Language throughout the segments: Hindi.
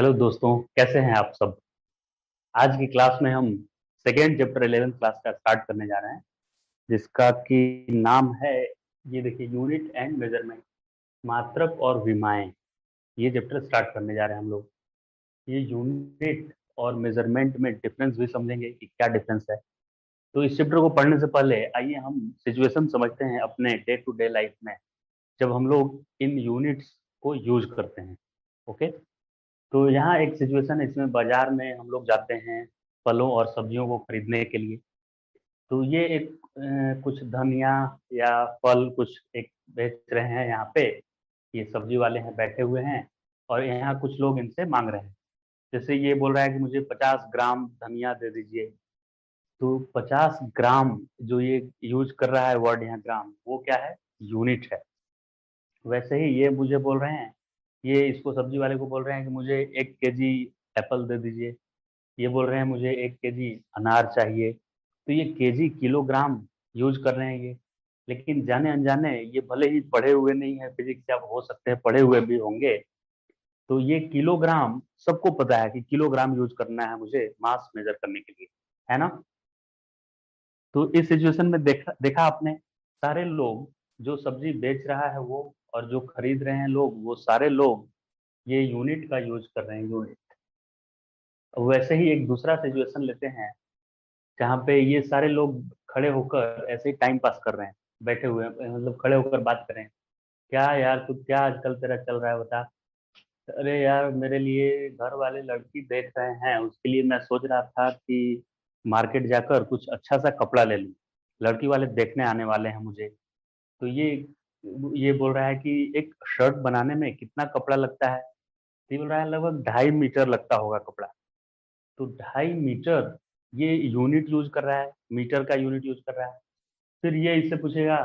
हेलो दोस्तों, कैसे हैं आप सब। आज की क्लास में हम सेकेंड चैप्टर 11th क्लास का स्टार्ट करने जा रहे हैं, जिसका कि नाम है, ये देखिए, यूनिट एंड मेजरमेंट, मात्रक और विमाएं। ये चैप्टर स्टार्ट करने जा रहे हैं हम लोग। ये यूनिट और मेजरमेंट में डिफरेंस भी समझेंगे कि क्या डिफरेंस है। तो इस चैप्टर को पढ़ने से पहले आइए हम सिचुएशन समझते हैं अपने डे टू डे लाइफ में, जब हम लोग इन यूनिट्स को यूज करते हैं। ओके। तो यहाँ एक सिचुएशन है, इसमें बाजार में हम लोग जाते हैं फलों और सब्जियों को खरीदने के लिए। तो ये एक कुछ धनिया या फल कुछ एक बेच रहे हैं यहाँ पे। ये सब्जी वाले हैं, बैठे हुए हैं, और यहाँ कुछ लोग इनसे मांग रहे हैं। जैसे ये बोल रहा है कि मुझे 50 ग्राम धनिया दे दीजिए। तो 50 ग्राम, जो ये यूज कर रहा है वर्ड यहाँ ग्राम, वो क्या है, यूनिट है। वैसे ही ये मुझे बोल रहे हैं, ये इसको सब्जी वाले को बोल रहे हैं कि मुझे 1 केजी एप्पल दे दीजिए। ये बोल रहे हैं मुझे 1 केजी अनार चाहिए। तो ये केजी किलोग्राम यूज कर रहे हैं ये। लेकिन जाने अनजाने, ये भले ही पढ़े हुए नहीं है फिजिक्स, या हो सकते हैं पढ़े हुए भी होंगे, तो ये किलोग्राम सबको पता है कि किलोग्राम यूज करना है मुझे मास मेजर करने के लिए, है ना। तो इस सिचुएशन में देखा देखा आपने, सारे लोग, जो सब्जी बेच रहा है वो, और जो खरीद रहे हैं लोग, वो सारे लोग ये यूनिट का यूज कर रहे हैं, यूनिट। वैसे ही एक दूसरा सिचुएशन लेते हैं, जहाँ पे ये सारे लोग खड़े होकर ऐसे ही टाइम पास कर रहे हैं, बैठे हुए हैं, मतलब खड़े होकर बात कर रहे हैं। क्या यार, तू क्या आजकल तेरा चल रहा है, बता। अरे यार, मेरे लिए घर वाले लड़की देख रहे हैं, उसके लिए मैं सोच रहा था कि मार्केट जाकर कुछ अच्छा सा कपड़ा ले लूं। लड़की वाले देखने आने वाले हैं मुझे। तो ये बोल रहा है कि एक शर्ट बनाने में कितना कपड़ा लगता है। तो ये बोल रहा है लगभग 2.5 मीटर लगता होगा कपड़ा। तो 2.5 मीटर, ये यूनिट यूज कर रहा है, मीटर का यूनिट यूज कर रहा है। फिर ये इससे पूछेगा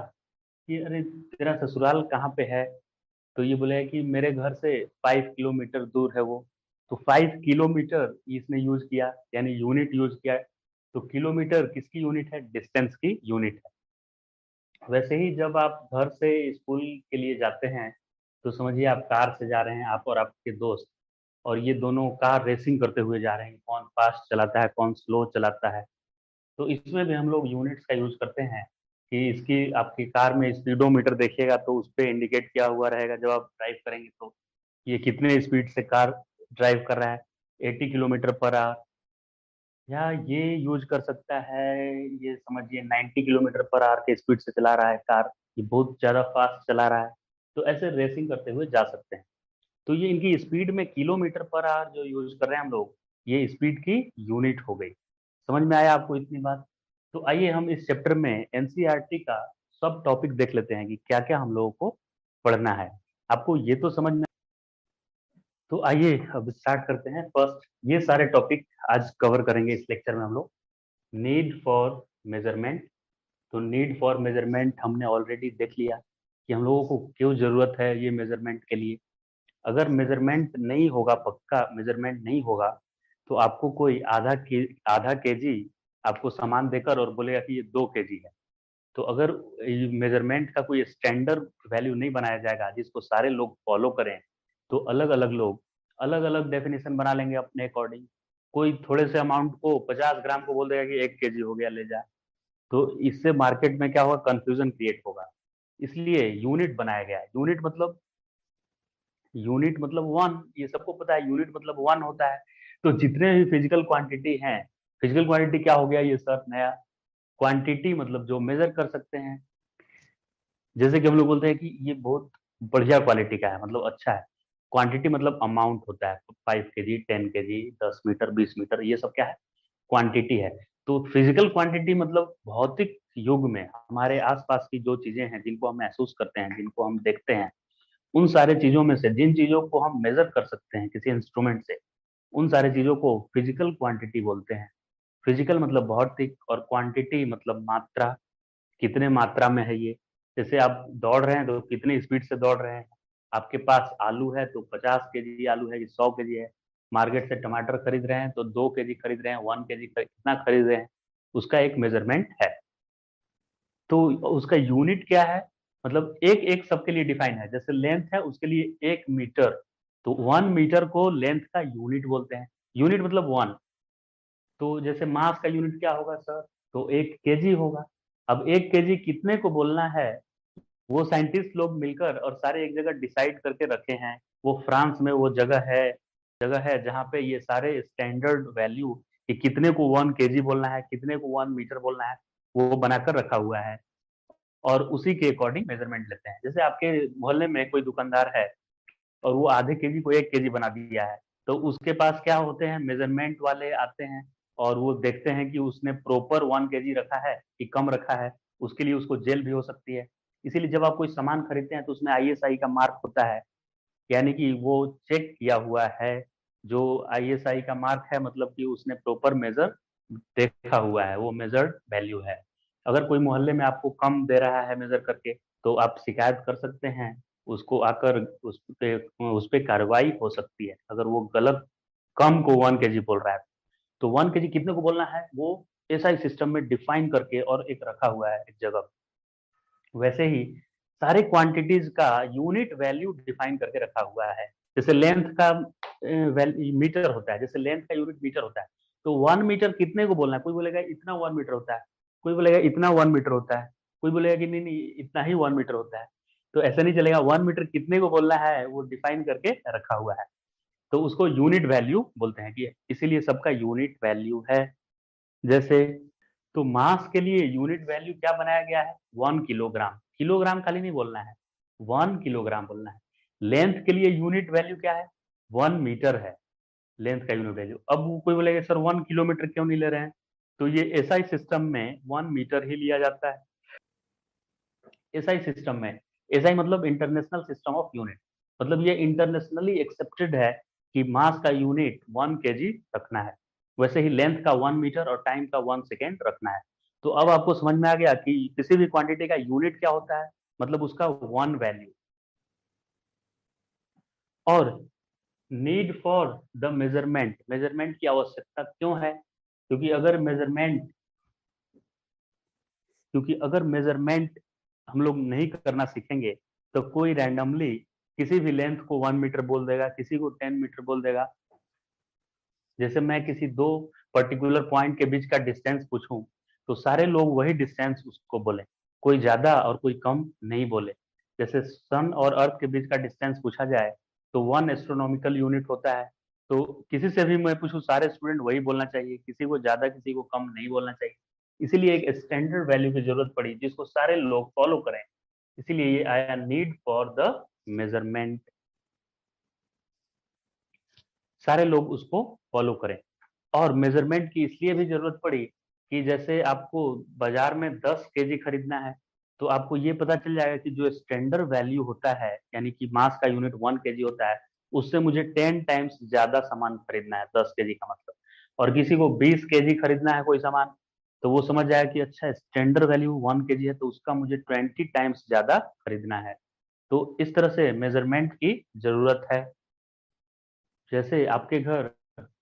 कि अरे, तेरा ससुराल कहाँ पे है। तो ये बोलेगा कि मेरे घर से 5 किलोमीटर दूर है वो। तो 5 किलोमीटर इसने यूज किया, यानी यूनिट यूज किया। तो किलोमीटर किसकी यूनिट है, डिस्टेंस की यूनिट है। वैसे ही जब आप घर से स्कूल के लिए जाते हैं, तो समझिए आप कार से जा रहे हैं, आप और आपके दोस्त, और ये दोनों कार रेसिंग करते हुए जा रहे हैं, कौन फास्ट चलाता है कौन स्लो चलाता है। तो इसमें भी हम लोग यूनिट्स का यूज करते हैं, कि इसकी आपकी कार में स्पीडोमीटर देखिएगा तो उस पर इंडिकेट किया हुआ रहेगा, जब आप ड्राइव करेंगे तो ये कितने स्पीड से कार ड्राइव कर रहा है, 80 किलोमीटर पर आवर। या ये यूज कर सकता है, ये समझिए 90 किलोमीटर पर आवर के स्पीड से चला रहा है कार, ये बहुत ज्यादा फास्ट चला रहा है। तो ऐसे रेसिंग करते हुए जा सकते हैं। तो ये इनकी स्पीड में किलोमीटर पर आवर जो यूज कर रहे हैं हम लोग, ये स्पीड की यूनिट हो गई। समझ में आया आपको इतनी बात। तो आइए हम इस चैप्टर में एनसीईआरटी का सब टॉपिक देख लेते हैं कि क्या क्या हम लोगों को पढ़ना है। आपको ये तो समझ में। तो आइए अब स्टार्ट करते हैं। फर्स्ट, ये सारे टॉपिक आज कवर करेंगे इस लेक्चर में हम लोग। Need for measurement. तो नीड फॉर मेजरमेंट हमने ऑलरेडी देख लिया कि हम लोगों को क्यों जरूरत है ये मेजरमेंट के लिए। अगर मेजरमेंट नहीं होगा, पक्का मेजरमेंट नहीं होगा, तो आपको कोई आधा केजी आपको सामान देकर और बोलेगा कि ये 2 केजी है। तो अगर मेजरमेंट का कोई स्टैंडर्ड वैल्यू नहीं बनाया जाएगा जिसको सारे लोग फॉलो करें, तो अलग अलग लोग अलग अलग डेफिनेशन बना लेंगे अपने अकॉर्डिंग। कोई थोड़े से अमाउंट को 50 ग्राम को बोल देगा कि 1 केजी हो गया, ले जा। तो इससे मार्केट में क्या होगा, कंफ्यूजन क्रिएट होगा। इसलिए यूनिट बनाया गया है। यूनिट मतलब वन, ये सबको पता है, यूनिट मतलब वन होता है। तो जितने भी फिजिकल क्वांटिटी हैं, फिजिकल क्वांटिटी क्या हो गया ये सर नया, क्वांटिटी मतलब जो मेजर कर सकते हैं। जैसे कि हम लोग बोलते हैं कि ये बहुत बढ़िया क्वालिटी का है, मतलब अच्छा है। क्वांटिटी मतलब अमाउंट होता है, 5 केजी, 10 केजी, 10 मीटर, 20 मीटर, ये सब क्या है, क्वांटिटी है। तो फिजिकल क्वांटिटी मतलब भौतिक युग में हमारे आसपास की जो चीजें हैं, जिनको हम महसूस करते हैं, जिनको हम देखते हैं, उन सारे चीजों में से जिन चीजों को हम मेजर कर सकते हैं किसी इंस्ट्रूमेंट से, उन सारे चीजों को फिजिकल क्वांटिटी बोलते हैं। फिजिकल मतलब भौतिक, और क्वांटिटी मतलब मात्रा, कितने मात्रा में है ये। जैसे आप दौड़ रहे हैं तो कितने स्पीड से दौड़ रहे हैं। आपके पास आलू है तो 50 केजी आलू है कि 100 केजी है। मार्केट से टमाटर खरीद रहे हैं तो 2 केजी खरीद रहे हैं, 1 केजी कितना खरीद रहे हैं, उसका एक मेजरमेंट है। तो उसका यूनिट क्या है, मतलब एक एक सबके लिए डिफाइन है। जैसे लेंथ है, उसके लिए 1 मीटर, तो 1 मीटर को लेंथ का यूनिट बोलते हैं। यूनिट मतलब 1। तो जैसे मास का यूनिट क्या होगा सर? तो 1 केजी होगा। अब 1 केजी कितने को बोलना है, वो साइंटिस्ट लोग मिलकर और सारे एक जगह डिसाइड करके रखे हैं। वो फ्रांस में वो जगह है जहाँ पे ये सारे स्टैंडर्ड वैल्यू कि कितने को 1 केजी बोलना है, कितने को 1 मीटर बोलना है, वो बनाकर रखा हुआ है। और उसी के अकॉर्डिंग मेजरमेंट लेते हैं। जैसे आपके मोहल्ले में कोई दुकानदार है और वो आधे केजी को 1 केजी बना दिया है, तो उसके पास क्या होते हैं, मेजरमेंट वाले आते हैं और वो देखते हैं कि उसने प्रॉपर 1 केजी रखा है कि कम रखा है। उसके लिए उसको जेल भी हो सकती है। इसीलिए जब आप कोई सामान खरीदते हैं तो उसमें आईएसआई का मार्क होता है, यानी कि वो चेक किया हुआ है। जो आईएसआई का मार्क है मतलब कि उसने प्रॉपर मेजर देखा हुआ है, वो मेजर्ड वैल्यू है। अगर कोई मोहल्ले में आपको कम दे रहा है मेजर करके, तो आप शिकायत कर सकते हैं। उसको आकर उस पे कार्रवाई हो सकती है अगर वो गलत कम को 1 केजी बोल रहा है। तो 1 केजी कितने को बोलना है, वो एसआई सिस्टम में डिफाइन करके और एक रखा हुआ है एक जगह। वैसे ही सारे क्वांटिटीज का यूनिट वैल्यू डिफाइन करके रखा हुआ है। जैसे लेंथ का मीटर होता है, जैसे लेंथ का यूनिट मीटर होता है। तो 1 मीटर कितने को बोलना है, कोई बोलेगा इतना 1 मीटर होता है, कोई बोलेगा इतना 1 मीटर होता है, कोई बोलेगा कि नहीं नहीं इतना ही 1 मीटर होता है। तो ऐसा नहीं चलेगा, 1 मीटर कितने को बोलना है वो डिफाइन करके रखा हुआ है। तो उसको यूनिट वैल्यू बोलते हैं कि इसीलिए सबका यूनिट वैल्यू है। जैसे तो मास के लिए यूनिट वैल्यू क्या बनाया गया है, 1 किलोग्राम। किलोग्राम खाली नहीं बोलना है, 1 किलोग्राम बोलना है। लेंथ के लिए यूनिट वैल्यू क्या है, 1 मीटर है लेंथ का यूनिट वैल्यू। अब वो कोई बोलेगा सर 1 किलोमीटर क्यों नहीं ले रहे हैं, तो ये एसआई सिस्टम में 1 मीटर ही लिया जाता है। एसआई सिस्टम में, एसआई मतलब इंटरनेशनल सिस्टम ऑफ यूनिट, मतलब ये इंटरनेशनली एक्सेप्टेड है कि मास का यूनिट 1 केजी रखना है। वैसे ही लेंथ का 1 मीटर और टाइम का 1 सेकेंड रखना है। तो अब आपको समझ में आ गया कि किसी भी क्वांटिटी का यूनिट क्या होता है, मतलब उसका 1 वैल्यू। और need for the measurement, measurement की आवश्यकता क्यों है, क्योंकि अगर मेजरमेंट हम लोग नहीं करना सीखेंगे तो कोई रैंडमली किसी भी लेंथ को 1 मीटर बोल देगा, किसी को 10 मीटर बोल देगा। जैसे मैं किसी दो पर्टिकुलर पॉइंट के बीच का डिस्टेंस पूछूं तो सारे लोग वही डिस्टेंस उसको बोले, कोई ज्यादा और कोई कम नहीं बोले। जैसे सन और अर्थ के बीच का डिस्टेंस पूछा जाए तो 1 एस्ट्रोनॉमिकल यूनिट होता है। तो किसी से भी मैं पूछूं सारे स्टूडेंट वही बोलना चाहिए, किसी को ज्यादा किसी को कम नहीं बोलना चाहिए। इसीलिए एक स्टैंडर्ड वैल्यू की जरूरत पड़ी जिसको सारे लोग फॉलो करें। इसीलिए ये आया नीड फॉर द मेजरमेंट, सारे लोग उसको फॉलो करें। और मेजरमेंट की इसलिए भी जरूरत पड़ी कि जैसे आपको बाजार में 10 केजी खरीदना है, तो आपको ये पता चल जाएगा कि जो स्टैंडर्ड वैल्यू होता है यानी कि मास का यूनिट 1 केजी होता है, उससे मुझे 10 टाइम्स ज्यादा सामान खरीदना है 10 केजी का मतलब। और किसी को 20 केजी खरीदना है कोई सामान, तो वो समझ जाएगा कि अच्छा स्टैंडर्ड वैल्यू 1 केजी है तो उसका मुझे 20 टाइम्स ज्यादा खरीदना है। तो इस तरह से मेजरमेंट की जरूरत है। जैसे आपके घर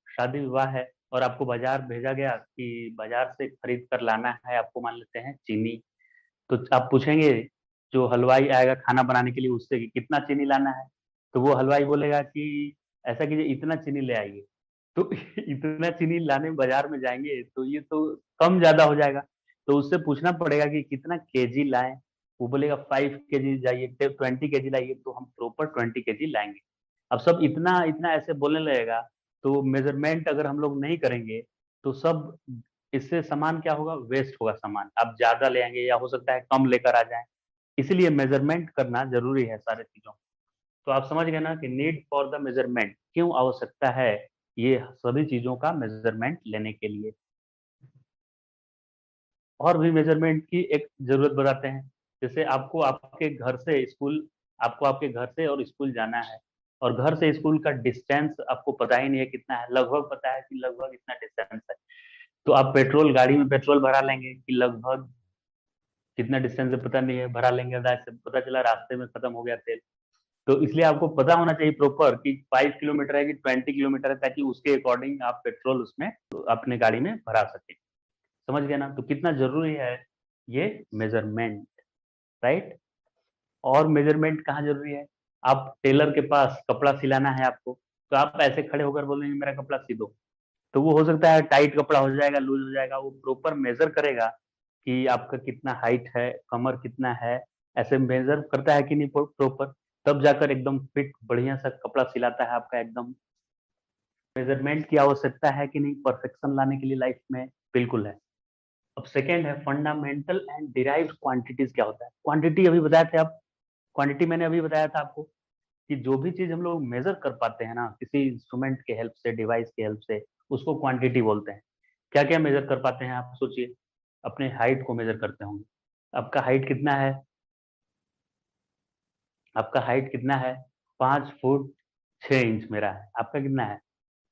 शादी विवाह है और आपको बाजार भेजा गया कि बाजार से खरीद कर लाना है, आपको मान लेते हैं चीनी। तो आप पूछेंगे जो हलवाई आएगा खाना बनाने के लिए उससे कि कितना चीनी लाना है, तो वो हलवाई बोलेगा कि ऐसा कीजिए इतना चीनी ले आइए। तो इतना चीनी लाने बाजार में जाएंगे तो ये तो कम ज्यादा हो जाएगा। तो उससे पूछना पड़ेगा कि कितना केजी लाएं। वो बोलेगा 5 केजी जाइए, 20 केजी लाइए, तो हम प्रॉपर 20 केजी लाएंगे। अब सब इतना इतना ऐसे बोलने लगेगा, तो मेजरमेंट अगर हम लोग नहीं करेंगे तो सब इससे सामान क्या होगा, वेस्ट होगा सामान। आप ज्यादा ले आएंगे या हो सकता है कम लेकर आ जाएं। इसीलिए मेजरमेंट करना जरूरी है सारे चीजों। तो आप समझ गए ना कि नीड फॉर द मेजरमेंट क्यों आवश्यकता है, ये सभी चीजों का मेजरमेंट लेने के लिए। और भी मेजरमेंट की एक जरूरत बताते हैं। जैसे आपको आपके घर से और स्कूल जाना है, और घर से स्कूल का डिस्टेंस आपको पता ही नहीं है कितना है, लगभग पता है कि लगभग इतना डिस्टेंस है। तो आप पेट्रोल गाड़ी में पेट्रोल भरा लेंगे कि लगभग कितना डिस्टेंस है पता नहीं है, भरा लेंगे, से पता चला रास्ते में खत्म हो गया तेल। तो इसलिए आपको पता होना चाहिए प्रॉपर कि 5 किलोमीटर है कि 20 किलोमीटर है, ताकि उसके अकॉर्डिंग आप पेट्रोल उसमें अपने गाड़ी में भरा सके। समझ गए ना, तो कितना जरूरी है ये मेजरमेंट, राइट। और मेजरमेंट कहाँ जरूरी है, आप टेलर के पास कपड़ा सिलाना है आपको, तो आप ऐसे खड़े होकर बोलेंगे मेरा कपड़ा सी दो, तो वो हो सकता है टाइट कपड़ा हो जाएगा, लूज हो जाएगा। वो प्रॉपर मेजर करेगा कि आपका कितना हाइट है, कमर कितना है, ऐसे मेजर करता है कि नहीं प्रॉपर, तब जाकर एकदम फिट बढ़िया सा कपड़ा सिलाता है आपका एकदम। मेजरमेंट की आवश्यकता है कि नहीं परफेक्शन लाने के लिए लाइफ में? बिल्कुल है। अब सेकेंड है फंडामेंटल एंड डिराइव्ड क्वांटिटीज। क्या होता है क्वांटिटी? अभी बताया था आप, क्वांटिटी मैंने अभी बताया था आपको कि जो भी चीज हम लोग मेजर कर पाते हैं ना किसी इंस्ट्रूमेंट के हेल्प से, डिवाइस के हेल्प से, उसको क्वांटिटी बोलते हैं। क्या क्या मेजर कर पाते हैं आप सोचिए। अपने हाइट को मेजर करते होंगे। आपका हाइट कितना है? आपका हाइट कितना है? 5 फुट 6 इंच मेरा है। आपका कितना है?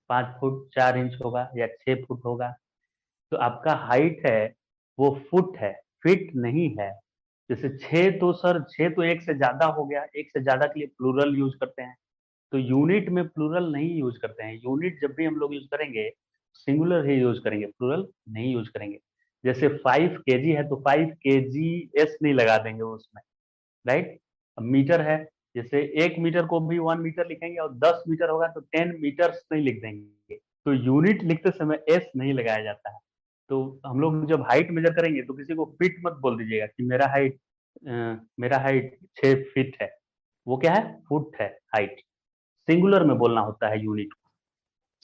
5 फुट 4 इंच होगा या 6 फुट होगा। तो आपका हाइट है वो फुट है, फिट नहीं है। जैसे 6, तो सर 6 तो एक से ज्यादा हो गया, एक से ज्यादा के लिए प्लूरल यूज करते हैं। तो यूनिट में प्लूरल नहीं यूज करते हैं। यूनिट जब भी हम लोग यूज करेंगे सिंगुलर ही यूज करेंगे, प्लूरल नहीं यूज करेंगे। जैसे 5 kg है तो 5 kg नहीं लगा देंगे उसमें, राइट। अब मीटर है, जैसे 1 मीटर को भी 1 मीटर लिखेंगे और 10 मीटर होगा तो 10 मीटर्स नहीं लिख देंगे। तो यूनिट लिखते समय एस नहीं लगाया जाता है। तो हम लोग जब हाइट मेजर करेंगे तो किसी को फीट मत बोल दीजिएगा कि मेरा हाइट 6 फीट है। वो क्या है? फुट है हाइट। सिंगुलर में बोलना होता है यूनिट।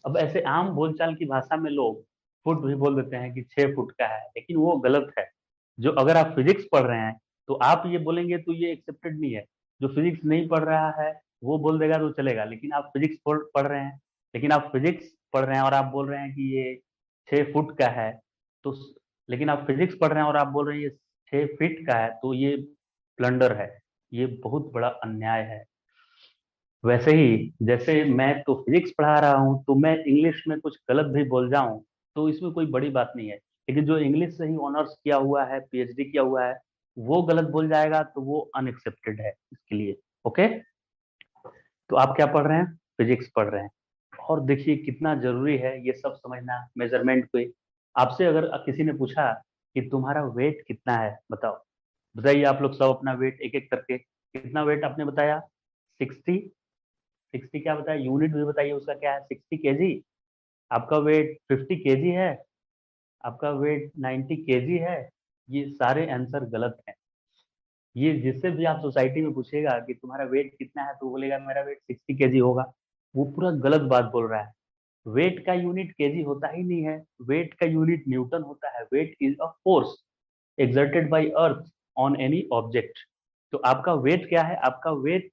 अब ऐसे आम बोलचाल की भाषा में लोग फुट भी बोल देते हैं कि 6 फुट का है, लेकिन वो गलत है। जो अगर आप फिजिक्स पढ़ रहे हैं तो आप ये बोलेंगे तो ये एक्सेप्टेड नहीं है। जो फिजिक्स नहीं पढ़ रहा है वो बोल देगा तो चलेगा, लेकिन आप फिजिक्स पढ़ रहे हैं, लेकिन आप फिजिक्स पढ़ रहे हैं और आप बोल रहे हैं कि ये 6 फुट का है, तो लेकिन आप फिजिक्स पढ़ रहे हैं और आप बोल रहे हैं ये 6 फीट का है, तो ये ब्लंडर है। ये बहुत बड़ा अन्याय है। वैसे ही जैसे मैं तो फिजिक्स पढ़ा रहा हूँ तो मैं इंग्लिश में कुछ गलत भी बोल जाऊं तो इसमें कोई बड़ी बात नहीं है, लेकिन जो इंग्लिश से ही ऑनर्स किया हुआ है, पीएचडी किया हुआ है, वो गलत बोल जाएगा तो वो अनएक्सेप्टेड है इसके लिए। ओके। तो आप क्या पढ़ रहे हैं? फिजिक्स पढ़ रहे हैं। और देखिए कितना जरूरी है ये सब समझना मेजरमेंट पे। आपसे अगर किसी ने पूछा कि तुम्हारा वेट कितना है बताओ, बताइए आप लोग सब अपना वेट एक एक करके। कितना वेट आपने बताया? 60। 60 क्या बताया? यूनिट भी बताइए उसका क्या है? 60 kg। आपका वेट 50 kg है? आपका वेट 90 kg है? ये सारे आंसर गलत हैं। ये जिससे भी आप सोसाइटी में पूछेगा कि तुम्हारा वेट कितना है तो बोलेगा मेरा वेट 60 kg होगा। वो पूरा गलत बात बोल रहा है। वेट का यूनिट केजी होता ही नहीं है। वेट का यूनिट न्यूटन होता है। Weight is a force exerted by earth on any object। तो आपका वेट क्या है? आपका वेट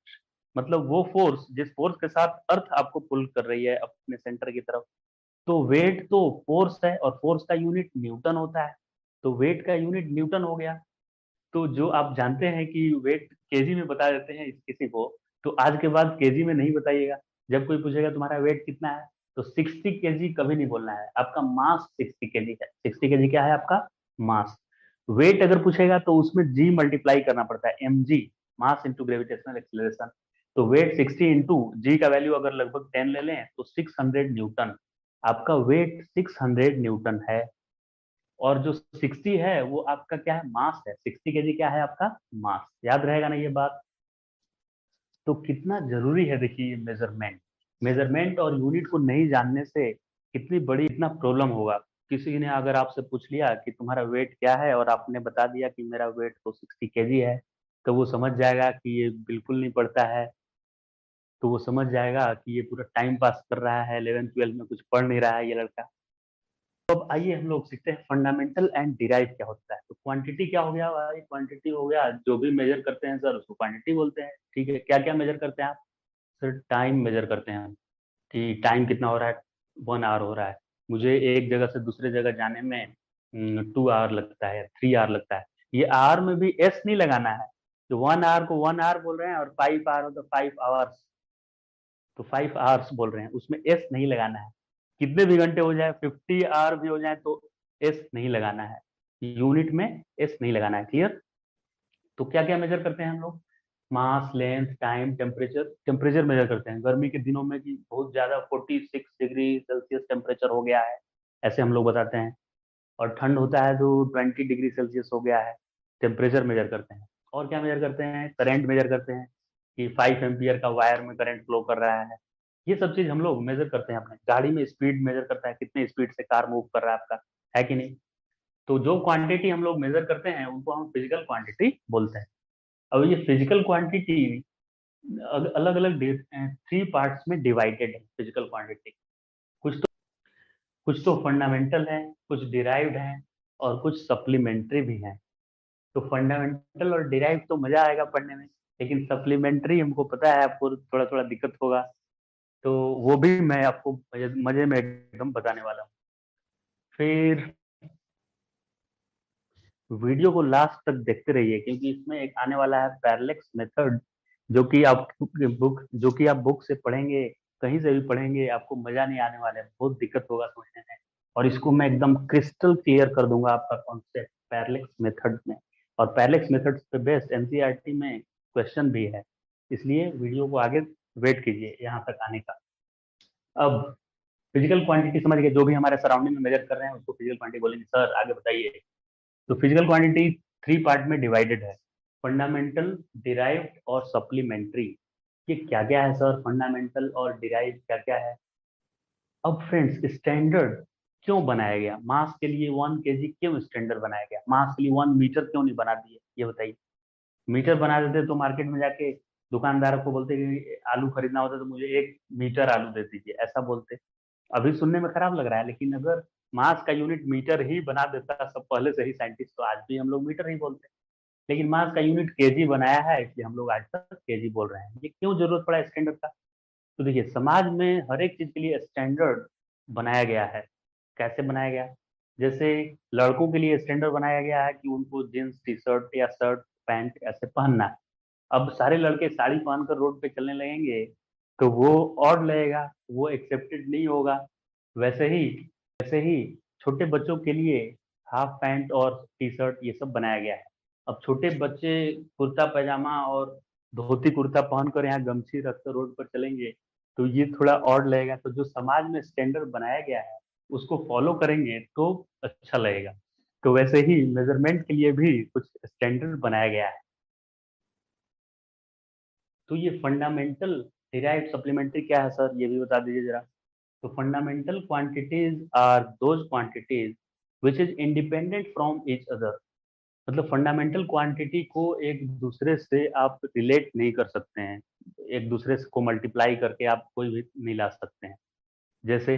मतलब वो फोर्स जिस फोर्स के साथ अर्थ आपको पुल कर रही है अपने सेंटर की तरफ। तो वेट तो फोर्स है और फोर्स का यूनिट न्यूटन होता है। तो वेट का यूनिट न्यूटन हो गया। तो जो आप जानते हैं कि वेट केजी में बता देते हैं किसी को, तो आज के बाद केजी में नहीं बताइएगा। जब कोई पूछेगा तुम्हारा वेट कितना है तो 60 kg कभी नहीं बोलना है। आपका मास 60 kg है। 60 kg क्या है आपका? मास। वेट अगर पूछेगा तो उसमें जी मल्टीप्लाई करना पड़ता है, mg, mass into gravitational acceleration. तो वेट 60 इंटू जी का वैल्यू अगर लगभग 10 ले लें तो 600 न्यूटन। आपका वेट 600 न्यूटन है। और जो 60 है वो आपका क्या है? मास है। 60 kg क्या है आपका? मास। याद रहेगा ना ये बात? तो कितना जरूरी है देखिए ये मेजरमेंट। मेजरमेंट और यूनिट को नहीं जानने से कितनी बड़ी इतना प्रॉब्लम होगा। किसी ने अगर आपसे पूछ लिया कि तुम्हारा वेट क्या है और आपने बता दिया कि मेरा वेट तो 60 kg है, तो वो समझ जाएगा कि ये बिल्कुल नहीं पढ़ता है। तो वो समझ जाएगा कि ये पूरा टाइम पास कर रहा है, 11th 12th में कुछ पढ़ नहीं रहा है ये लड़का। तो अब आइए हम लोग सीखते हैं फंडामेंटल एंड डिराइव क्या होता है। तो क्वांटिटी क्या हो गया भाई? क्वांटिटी हो गया जो भी मेजर करते हैं सर उसको क्वांटिटी बोलते हैं। ठीक है। क्या क्या मेजर करते हैं आप? सर टाइम मेजर करते हैं हम कि टाइम कितना हो रहा है। 1 आवर हो रहा है। मुझे एक जगह से दूसरे जगह जाने में 2 आवर लगता है, 3 आवर लगता है। ये आवर में भी एस नहीं लगाना है। तो 1 आवर को 1 आवर बोल रहे हैं और 5 आवर हो तो 5 आवर्स, तो 5 आवर्स बोल रहे हैं, उसमें एस नहीं लगाना है। कितने भी घंटे हो जाए, 50 आवर भी हो जाए तो एस नहीं लगाना है। यूनिट में एस नहीं लगाना है। क्लियर? तो क्या क्या मेजर करते हैं हम लोग? Mass, length, time, temperature. Temperature measure करते हैं गर्मी के दिनों में कि बहुत ज्यादा 46 डिग्री सेल्सियस टेम्परेचर हो गया है, ऐसे हम लोग बताते हैं। और ठंड होता है तो 20 डिग्री सेल्सियस हो गया है। टेम्परेचर मेजर करते हैं। और क्या मेजर करते हैं? करंट मेजर करते हैं। कि 5 एम्पियर का वायर में करंट फ्लो कर रहा है। ये सब चीज हम लोग मेजर करते हैं अपने गाड़ी में, स्पीड मेजर करता है, कितने स्पीड से कार मूव कर रहा है आपका, है कि नहीं। तो जो क्वांटिटी हम लोग मेजर करते हैं उनको हम फिजिकल क्वांटिटी बोलते हैं। अब ये फिजिकल क्वांटिटी अलग अलग 3 पार्ट्स में डिवाइडेड है फिजिकल क्वांटिटी। कुछ तो फंडामेंटल है, कुछ डिराइव्ड है, और कुछ सप्लीमेंट्री भी है। तो फंडामेंटल और डिराइव तो मजा आएगा पढ़ने में, लेकिन सप्लीमेंट्री हमको पता है आपको थोड़ा थोड़ा दिक्कत होगा, तो वो भी मैं आपको मजे मजे में एकदम बताने वाला हूँ। फिर वीडियो को लास्ट तक देखते रहिए, क्योंकि इसमें एक आने वाला है पैरेलक्स मेथड, जो कि आप बुक से पढ़ेंगे, कहीं से भी पढ़ेंगे, आपको मजा नहीं आने वाला है, बहुत दिक्कत होगा समझने में। और इसको मैं एकदम क्रिस्टल क्लियर कर दूंगा आपका कॉन्सेप्ट पैरेलक्स मेथड में। और पैरेलक्स मेथड पे बेस्ड एनसीईआरटी में क्वेश्चन भी है, इसलिए वीडियो को आगे वेट कीजिए यहाँ तक आने का। अब फिजिकल क्वांटिटी समझ गए, जो भी हमारे सराउंडिंग में मेजर कर रहे हैं उसको फिजिकल क्वांटिटी बोलेंगे। सर आगे बताइए। तो फिजिकल क्वांटिटी 3 पार्ट में डिवाइडेड है, फंडामेंटल, डिराइव्ड और सप्लीमेंट्री। ये क्या क्या है सर, फंडामेंटल और डिराइव्ड क्या क्या है। अब फ्रेंड्स, स्टैंडर्ड क्यों बनाया गया, मास के लिए 1 kg क्यों स्टैंडर्ड बनाया गया, मास के लिए 1 मीटर क्यों नहीं बना दिए, ये बताइए। मीटर बना देते तो मार्केट में जाके दुकानदार को बोलते कि आलू खरीदना होता तो मुझे 1 मीटर आलू दे दीजिए, ऐसा बोलते। अभी सुनने में खराब लग रहा है, लेकिन अगर मास का यूनिट मीटर ही बना देता सब पहले से ही साइंटिस्ट, तो आज भी हम लोग मीटर ही बोलते हैं। लेकिन मास का यूनिट केजी बनाया है, इसलिए हम लोग आज तक केजी बोल रहे हैं। ये क्यों जरूरत पड़ा स्टैंडर्ड का। तो देखिए, समाज में हर एक चीज के लिए स्टैंडर्ड बनाया गया है। कैसे बनाया गया, जैसे लड़कों के लिए स्टैंडर्ड बनाया गया है कि उनको जींस टी शर्ट या शर्ट पैंट ऐसे पहनना है। अब सारे लड़के साड़ी पहनकर रोड पे चलने लगेंगे तो वो ऑड लगेगा, वो एक्सेप्टेड नहीं होगा। वैसे ही छोटे बच्चों के लिए हाफ पैंट और टी शर्ट ये सब बनाया गया है। अब छोटे बच्चे कुर्ता पैजामा और धोती कुर्ता पहनकर यहाँ गमछी रखकर रोड पर चलेंगे तो ये थोड़ा ऑड लगेगा। तो जो समाज में स्टैंडर्ड बनाया गया है उसको फॉलो करेंगे तो अच्छा लगेगा। तो वैसे ही मेजरमेंट के लिए भी कुछ स्टैंडर्ड बनाया गया है। तो ये फंडामेंटल, डिराइव्ड, सप्लीमेंट्री क्या है सर, ये भी बता दीजिए जरा। तो fundamental quantities are those quantities which is independent from each other. मतलब फंडामेंटल क्वांटिटी को एक दूसरे से आप रिलेट नहीं कर सकते हैं, एक दूसरे को मल्टीप्लाई करके आप कोई भी नहीं ला सकते हैं। जैसे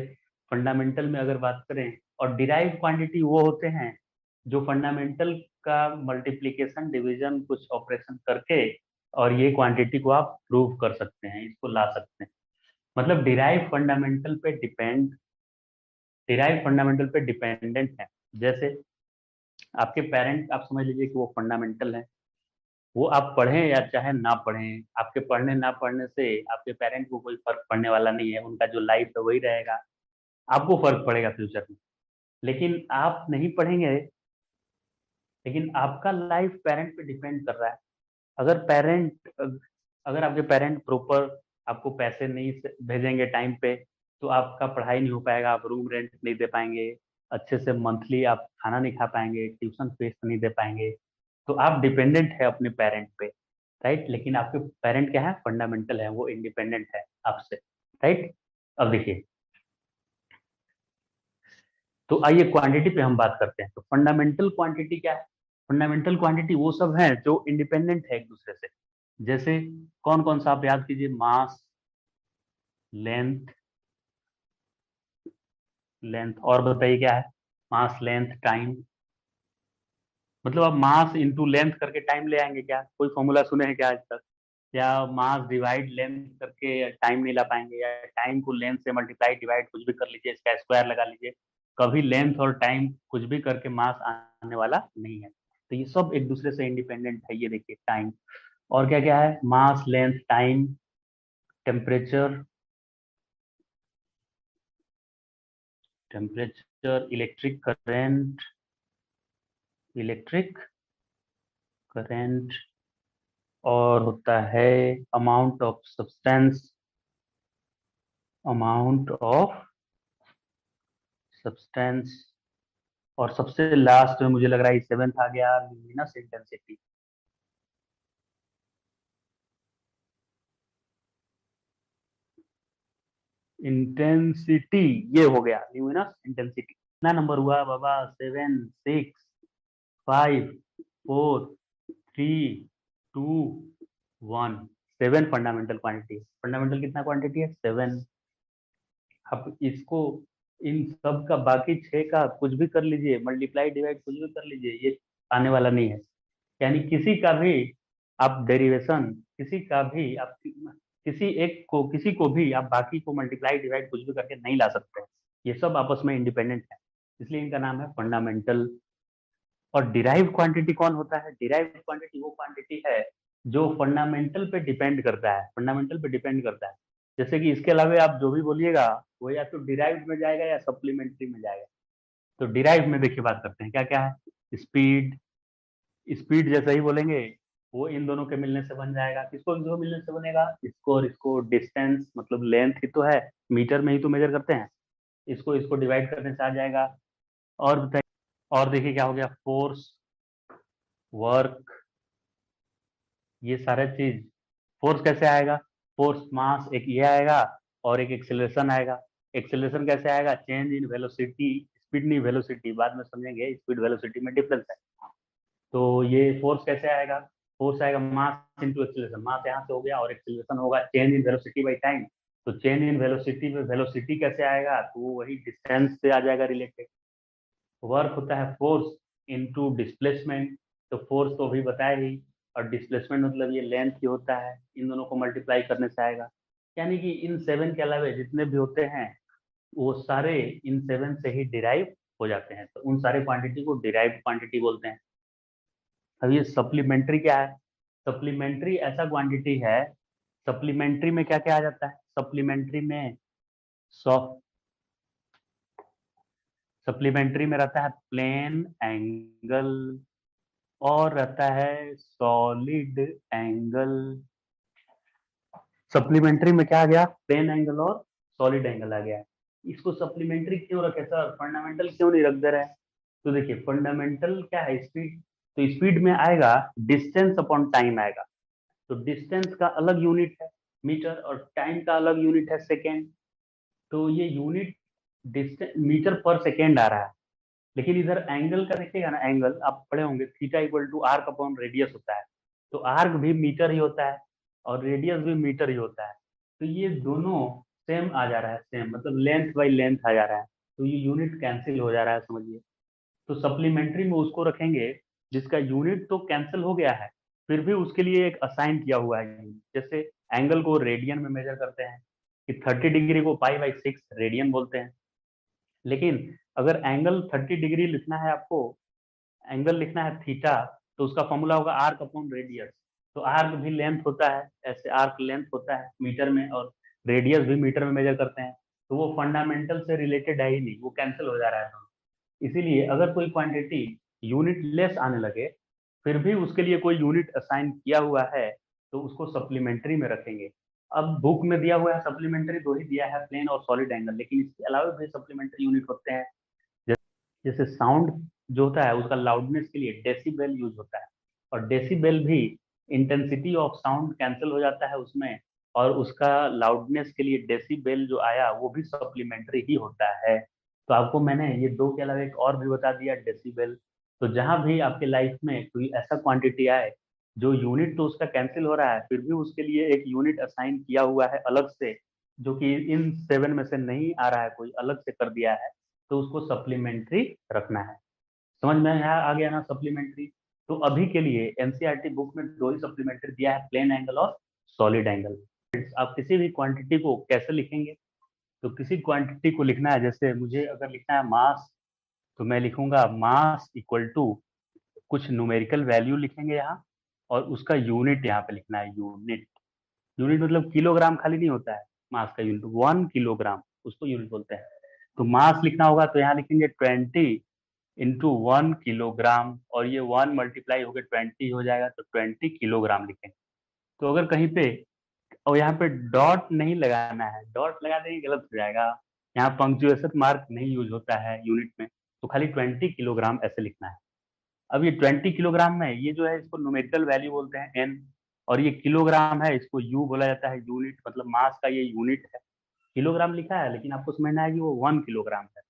फंडामेंटल में अगर बात करें, और डिराइव क्वांटिटी वो होते हैं जो फंडामेंटल का मल्टीप्लिकेशन डिवीजन कुछ ऑपरेशन करके और ये क्वांटिटी को आप प्रूव कर सकते हैं, इसको ला सकते हैं। मतलब डिराइव फंडामेंटल पे डिपेंडेंट है। जैसे आपके पेरेंट, आप समझ लीजिए कि वो फंडामेंटल है, वो आप पढ़ें या चाहे ना पढ़ें, आपके पढ़ने ना पढ़ने से आपके पेरेंट को कोई फर्क पड़ने वाला नहीं है, उनका जो लाइफ है वही रहेगा, आपको फर्क पड़ेगा फ्यूचर में। लेकिन आप नहीं पढ़ेंगे, लेकिन आपका लाइफ पेरेंट पे डिपेंड कर रहा है। अगर पेरेंट अगर आपके पेरेंट प्रॉपर आपको पैसे नहीं भेजेंगे टाइम पे, तो आपका पढ़ाई नहीं हो पाएगा, आप रूम रेंट नहीं दे पाएंगे, अच्छे से मंथली आप खाना नहीं खा पाएंगे, ट्यूशन फीस नहीं दे पाएंगे। तो आप डिपेंडेंट है अपने पेरेंट पे, राइट। लेकिन आपके पेरेंट क्या है, फंडामेंटल है, वो इंडिपेंडेंट है आपसे, राइट। अब देखिए, तो आइए क्वांटिटी पे हम बात करते हैं। तो फंडामेंटल क्वांटिटी क्या है, फंडामेंटल क्वांटिटी वो सब है जो इंडिपेंडेंट है एक दूसरे से। जैसे कौन कौन सा आप याद कीजिए, मास, लेंथ, और बताइए क्या है, मास, लेंथ, टाइम। मतलब आप मास इंटू लेंथ करके टाइम ले आएंगे क्या, कोई फॉर्मूला सुने हैं क्या आज तक। या मास डिवाइड लेंथ करके टाइम नहीं ला पाएंगे, या टाइम को लेंथ से मल्टीप्लाई डिवाइड कुछ भी कर लीजिए, इसका स्क्वायर लगा लीजिए। कभी लेंथ और टाइम कुछ भी करके मास आने वाला नहीं है। तो ये सब एक दूसरे से इंडिपेंडेंट है। ये देखिए टाइम, और क्या क्या है, mass, length, time, temperature, electric current, electric current, और होता है amount of substance, amount of substance. और सबसे लास्ट में मुझे लग रहा है 7th आ गया, लुमिनस इंटेंसिटी। इंटेंसिटी ये हो गया ल्यूमिनस इंटेंसिटी। कितना नंबर हुआ बाबा? 7 6 5 4 3 2 1। 7 फंडामेंटल क्वांटिटी। फंडामेंटल कितना क्वांटिटी है? 7। अब इसको इन सब का बाकी 6 का कुछ भी कर लीजिए, मल्टीप्लाई डिवाइड कुछ भी कर लीजिए, ये आने वाला नहीं है। यानी किसी का भी आप डेरिवेशन, किसी का भी आप किसी को भी आप बाकी को मल्टीप्लाई डिवाइड कुछ भी करके नहीं ला सकते। ये सब आपस में इंडिपेंडेंट है, इसलिए इनका नाम है फंडामेंटल। और डिराइव्ड क्वांटिटी कौन होता है? डिराइव्ड क्वांटिटी वो क्वांटिटी है जो फंडामेंटल पे डिपेंड करता है, फंडामेंटल पे डिपेंड करता है। जैसे कि इसके अलावा आप जो भी बोलिएगा वो या तो डिराइव्ड में जाएगा या सप्लीमेंट्री में जाएगा। तो डिराइव में देखिए बात करते हैं क्या क्या है। स्पीड, स्पीड जैसे ही बोलेंगे वो इन दोनों के मिलने से बन जाएगा। किसको किसको मिलने से बनेगा? इसको और इसको। डिस्टेंस मतलब लेंथ ही तो है, मीटर में ही तो मेजर करते हैं। इसको इसको डिवाइड करने से आ जाएगा। और बताइए, और देखिए क्या हो गया? फोर्स, वर्क, ये सारे चीज। फोर्स कैसे आएगा? फोर्स मास एक ये आएगा और एक एक्सेलरेशन आएगा। एक्सेलरेशन कैसे आएगा? चेंज इन वेलोसिटी, स्पीड नहीं वेलोसिटी, बाद में समझेंगे स्पीड वेलोसिटी में डिफरेंस है। तो ये फोर्स कैसे आएगा? फोर्स आएगा मास इंटू एक्सेलरेशन। मास यहाँ से हो गया और एक्सेलरेशन होगा change in velocity by time. तो चेंज इन वेलोसिटी में वेलोसिटी कैसे आएगा? तो वो वही डिस्टेंस से आ जाएगा रिलेटेड। वर्क होता है फोर्स इनटू डिस्प्लेसमेंट। तो फोर्स तो अभी बताया ही, और डिस्प्लेसमेंट मतलब ये लेंथ ही होता है। इन दोनों को मल्टीप्लाई करने से आएगा। यानी कि इन 7 के अलावा जितने भी होते हैं वो सारे इन 7 से ही डिराइव हो जाते हैं। तो उन सारे क्वांटिटी को डिराइव क्वांटिटी बोलते हैं। अब ये सप्लीमेंट्री क्या है? सप्लीमेंट्री ऐसा क्वांटिटी है, सप्लीमेंट्री में क्या क्या आ जाता है? सप्लीमेंट्री में सौ सप्लीमेंट्री में रहता है प्लेन एंगल और रहता है सॉलिड एंगल। सप्लीमेंट्री में क्या आ गया? प्लेन एंगल और सॉलिड एंगल आ गया। इसको सप्लीमेंट्री क्यों रखे सर? फंडामेंटल क्यों नहीं रख दे रहे? तो देखिए फंडामेंटल क्या है? स्पीड। तो स्पीड में आएगा डिस्टेंस अपॉन टाइम आएगा। तो डिस्टेंस का अलग यूनिट है मीटर और टाइम का अलग यूनिट है सेकेंड। तो ये यूनिट डिस्टेंस मीटर पर सेकेंड आ रहा है। लेकिन इधर एंगल का देखिएगा ना, एंगल आप पढ़े होंगे theta equal to arc upon radius होता है। तो आर्क भी मीटर ही होता है और रेडियस भी मीटर ही होता है। तो ये दोनों सेम आ जा रहा है, सेम मतलब लेंथ बाई लेंथ आ जा रहा है। तो ये यूनिट कैंसिल हो जा रहा है, समझिए। तो सप्लीमेंट्री में उसको रखेंगे जिसका यूनिट तो कैंसिल हो गया है, फिर भी उसके लिए एक असाइन किया हुआ है यूनिट। जैसे एंगल को रेडियन में मेजर करते हैं कि 30 डिग्री को पाई बाई 6 रेडियन बोलते हैं। लेकिन अगर एंगल 30 डिग्री लिखना है आपको, एंगल लिखना है थीटा, तो उसका फॉर्मूला होगा आर्क अपॉन रेडियस। तो आर्क भी लेंथ होता है, ऐसे आर्क लेंथ होता है मीटर में, और रेडियस भी मीटर में मेजर करते हैं। तो वो फंडामेंटल से रिलेटेड है ही नहीं, वो कैंसिल हो जा रहा है दोनों। इसीलिए अगर कोई क्वांटिटी यूनिट लेस आने लगे फिर भी उसके लिए कोई यूनिट असाइन किया हुआ है तो उसको सप्लीमेंट्री में रखेंगे। अब बुक में दिया हुआ है सप्लीमेंट्री दो ही दिया है, प्लेन और सॉलिड एंगल, लेकिन इसके अलावा भी सप्लीमेंट्री यूनिट होते हैं। जैसे साउंड जो होता है उसका लाउडनेस के लिए डेसिबल यूज होता है, और डेसिबल भी इंटेंसिटी ऑफ साउंड कैंसिल हो जाता है उसमें, और उसका लाउडनेस के लिए डेसिबल जो आया वो भी सप्लीमेंट्री ही होता है। तो आपको मैंने ये दो के अलावा एक और भी बता दिया, डेसिबल। तो जहां भी आपके लाइफ में कोई ऐसा क्वांटिटी आए जो यूनिट तो उसका कैंसिल हो रहा है फिर भी उसके लिए एक यूनिट असाइन किया हुआ है अलग से, जो कि इन 7 में से नहीं आ रहा है, कोई अलग से कर दिया है, तो उसको सप्लीमेंट्री रखना है। समझ में यहाँ आ गया ना सप्लीमेंट्री? तो अभी के लिए एनसीईआरटी बुक में दो ही सप्लीमेंट्री दिया है, प्लेन एंगल और सॉलिड एंगल। आप किसी भी क्वांटिटी को कैसे लिखेंगे? तो किसी क्वांटिटी को लिखना है, जैसे मुझे अगर लिखना है मास, तो मैं लिखूंगा मास इक्वल टू कुछ न्यूमेरिकल वैल्यू लिखेंगे यहाँ, और उसका यूनिट यहाँ पे लिखना है। यूनिट, यूनिट मतलब किलोग्राम खाली नहीं होता है, मास का यूनिट 1 किलोग्राम, उसको यूनिट बोलते हैं। तो मास लिखना होगा तो यहाँ लिखेंगे 20 × 1 किलोग्राम, और ये 1 मल्टीप्लाई होकर 20 हो जाएगा, तो 20 किलोग्राम लिखेंगे। तो अगर कहीं पे, और यहाँ पे डॉट नहीं लगाना है, डॉट लगा देंगे गलत हो जाएगा। यहाँ पंक्चुएशन मार्क नहीं यूज होता है यूनिट में, तो खाली 20 किलोग्राम ऐसे लिखना है। अब ये 20 किलोग्राम में ये जो है इसको न्यूमेरिकल वैल्यू बोलते हैं n, और ये किलोग्राम है इसको यू बोला जाता है, यूनिट मतलब मास का ये यूनिट है। किलोग्राम लिखा है, लेकिन आपको समझना है कि वो 1 किलोग्राम है।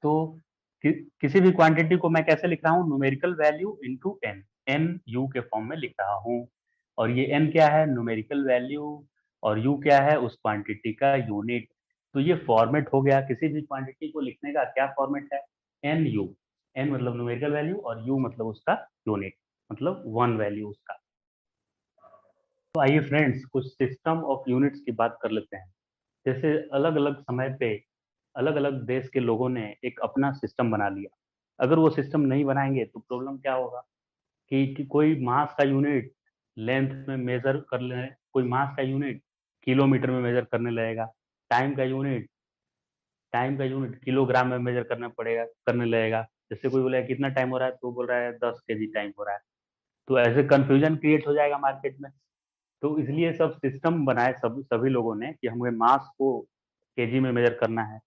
तो किसी भी क्वांटिटी को मैं कैसे लिख रहा हूँ, numerical value into n, n u के फॉर्म में लिख रहा हूँ। और ये एन क्या है, न्यूमेरिकल वैल्यू, और यू क्या है, उस क्वांटिटी का यूनिट। तो ये फॉर्मेट हो गया किसी भी क्वांटिटी को लिखने का, क्या फॉर्मेट है, एन यू। एन मतलब न्यूमेरिकल वैल्यू और यू मतलब उसका यूनिट, मतलब 1 वैल्यू उसका। तो आइए फ्रेंड्स, कुछ सिस्टम ऑफ यूनिट्स की बात कर लेते हैं। जैसे अलग अलग समय पे अलग अलग देश के लोगों ने एक अपना सिस्टम बना लिया। अगर वो सिस्टम नहीं बनाएंगे तो प्रॉब्लम क्या होगा कि कोई मास का यूनिट लेंथ में मेजर कर ले, कोई मास का यूनिट किलोमीटर में मेजर करने लगेगा, टाइम का यूनिट किलोग्राम में मेजर करने लगेगा। जैसे कोई बोलेगा कितना टाइम हो रहा है, तो बोल रहा है 10 kg टाइम हो रहा है। तो ऐसे कंफ्यूजन क्रिएट हो जाएगा मार्केट में। तो इसलिए सब सिस्टम बनाए सभी लोगों ने कि हमें मास को केजी में मेजर करना है,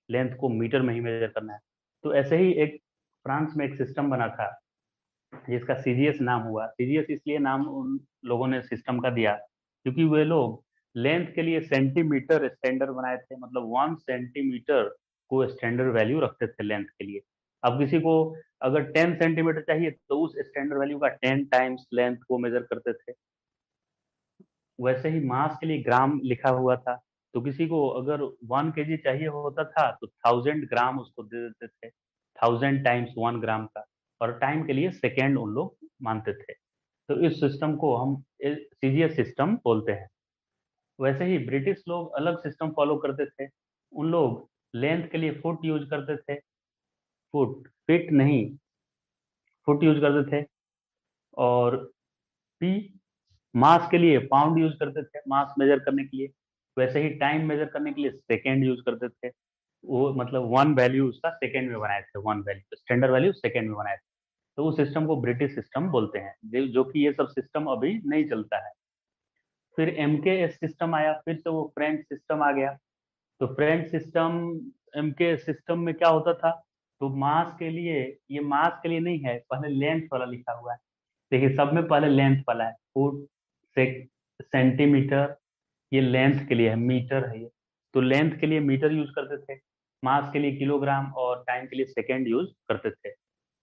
लेंथ को मीटर में ही मेजर करना है। तो ऐसे ही एक फ्रांस में एक सिस्टम बना था जिसका सीजीएस नाम हुआ। सीजीएस इसलिए नाम उन लोगों ने सिस्टम का दिया क्योंकि वे लोग लेंथ के लिए सेंटीमीटर स्टैंडर्ड बनाए थे, मतलब 1 सेंटीमीटर को स्टैंडर्ड वैल्यू रखते थे लेंथ के लिए। अब किसी को अगर 10 सेंटीमीटर चाहिए तो उस स्टैंडर्ड वैल्यू का 10 टाइम्स लेंथ को मेजर करते थे। वैसे ही मास के लिए ग्राम लिखा हुआ था, तो किसी को अगर 1 kg चाहिए होता था तो 1000 ग्राम उसको दे देते थे, 1000 टाइम्स 1 ग्राम का। और टाइम के लिए सेकेंड उन लोग मानते थे। तो इस सिस्टम को हम सीजीएस सिस्टम बोलते हैं। वैसे ही ब्रिटिश लोग अलग सिस्टम फॉलो करते थे। उन लोग लेंथ के लिए फुट यूज करते थे, फुट फीट नहीं, फुट यूज करते थे। और पी मास के लिए पाउंड यूज करते थे, मास मेजर करने के लिए। वैसे ही टाइम मेजर करने के लिए सेकेंड यूज करते थे। वो मतलब 1 वैल्यू उसका सेकेंड में बनाए थे, 1 वैल्यू स्टैंडर्ड वैल्यू सेकेंड में बनाए थे। तो उस सिस्टम को ब्रिटिश सिस्टम बोलते हैं, जो कि ये सब सिस्टम अभी नहीं चलता है। फिर एमकेएस सिस्टम आया, फिर से वो फ्रेंच सिस्टम आ गया। तो फ्रेंच सिस्टम, एमकेएस सिस्टम में क्या होता था, तो मास के लिए, ये मास के लिए नहीं है, पहले लेंथ वाला लिखा हुआ है। देखिए सब में पहले लेंथ वाला है, फुट से सेंटीमीटर, ये लेंथ के लिए है, मीटर है ये। तो लेंथ के लिए मीटर यूज करते थे, मास के लिए किलोग्राम, और टाइम के लिए सेकेंड यूज करते थे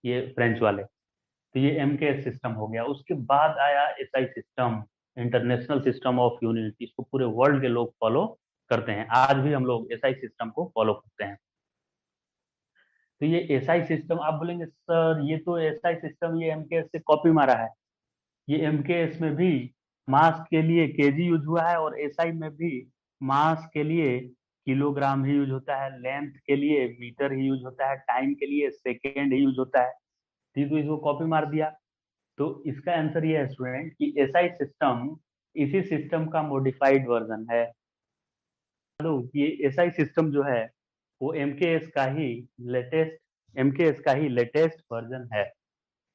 ये फ्रेंच वाले। तो ये एमकेएस सिस्टम हो गया। उसके बाद आया SI system, international system of unit. इसको पूरे वर्ल्ड के लोग फॉलो करते हैं, आज भी हम लोग एसआई सिस्टम को फॉलो करते हैं। तो ये एसआई सिस्टम, आप बोलेंगे सर ये तो एसआई सिस्टम ये एमकेएस से कॉपी मारा है। ये एमकेएस में भी मास के लिए केजी यूज हुआ है, और एसआई में भी मास के लिए किलोग्राम ही यूज होता है, लेंथ के लिए मीटर ही यूज होता है, टाइम के लिए सेकेंड ही यूज होता है। तो इसको कॉपी मार दिया। तो इसका आंसर ये है स्टूडेंट कि एसआई सिस्टम इसी सिस्टम का मॉडिफाइड वर्जन है। तो ये एसआई सिस्टम जो है वो एमकेएस का ही लेटेस्ट वर्जन है।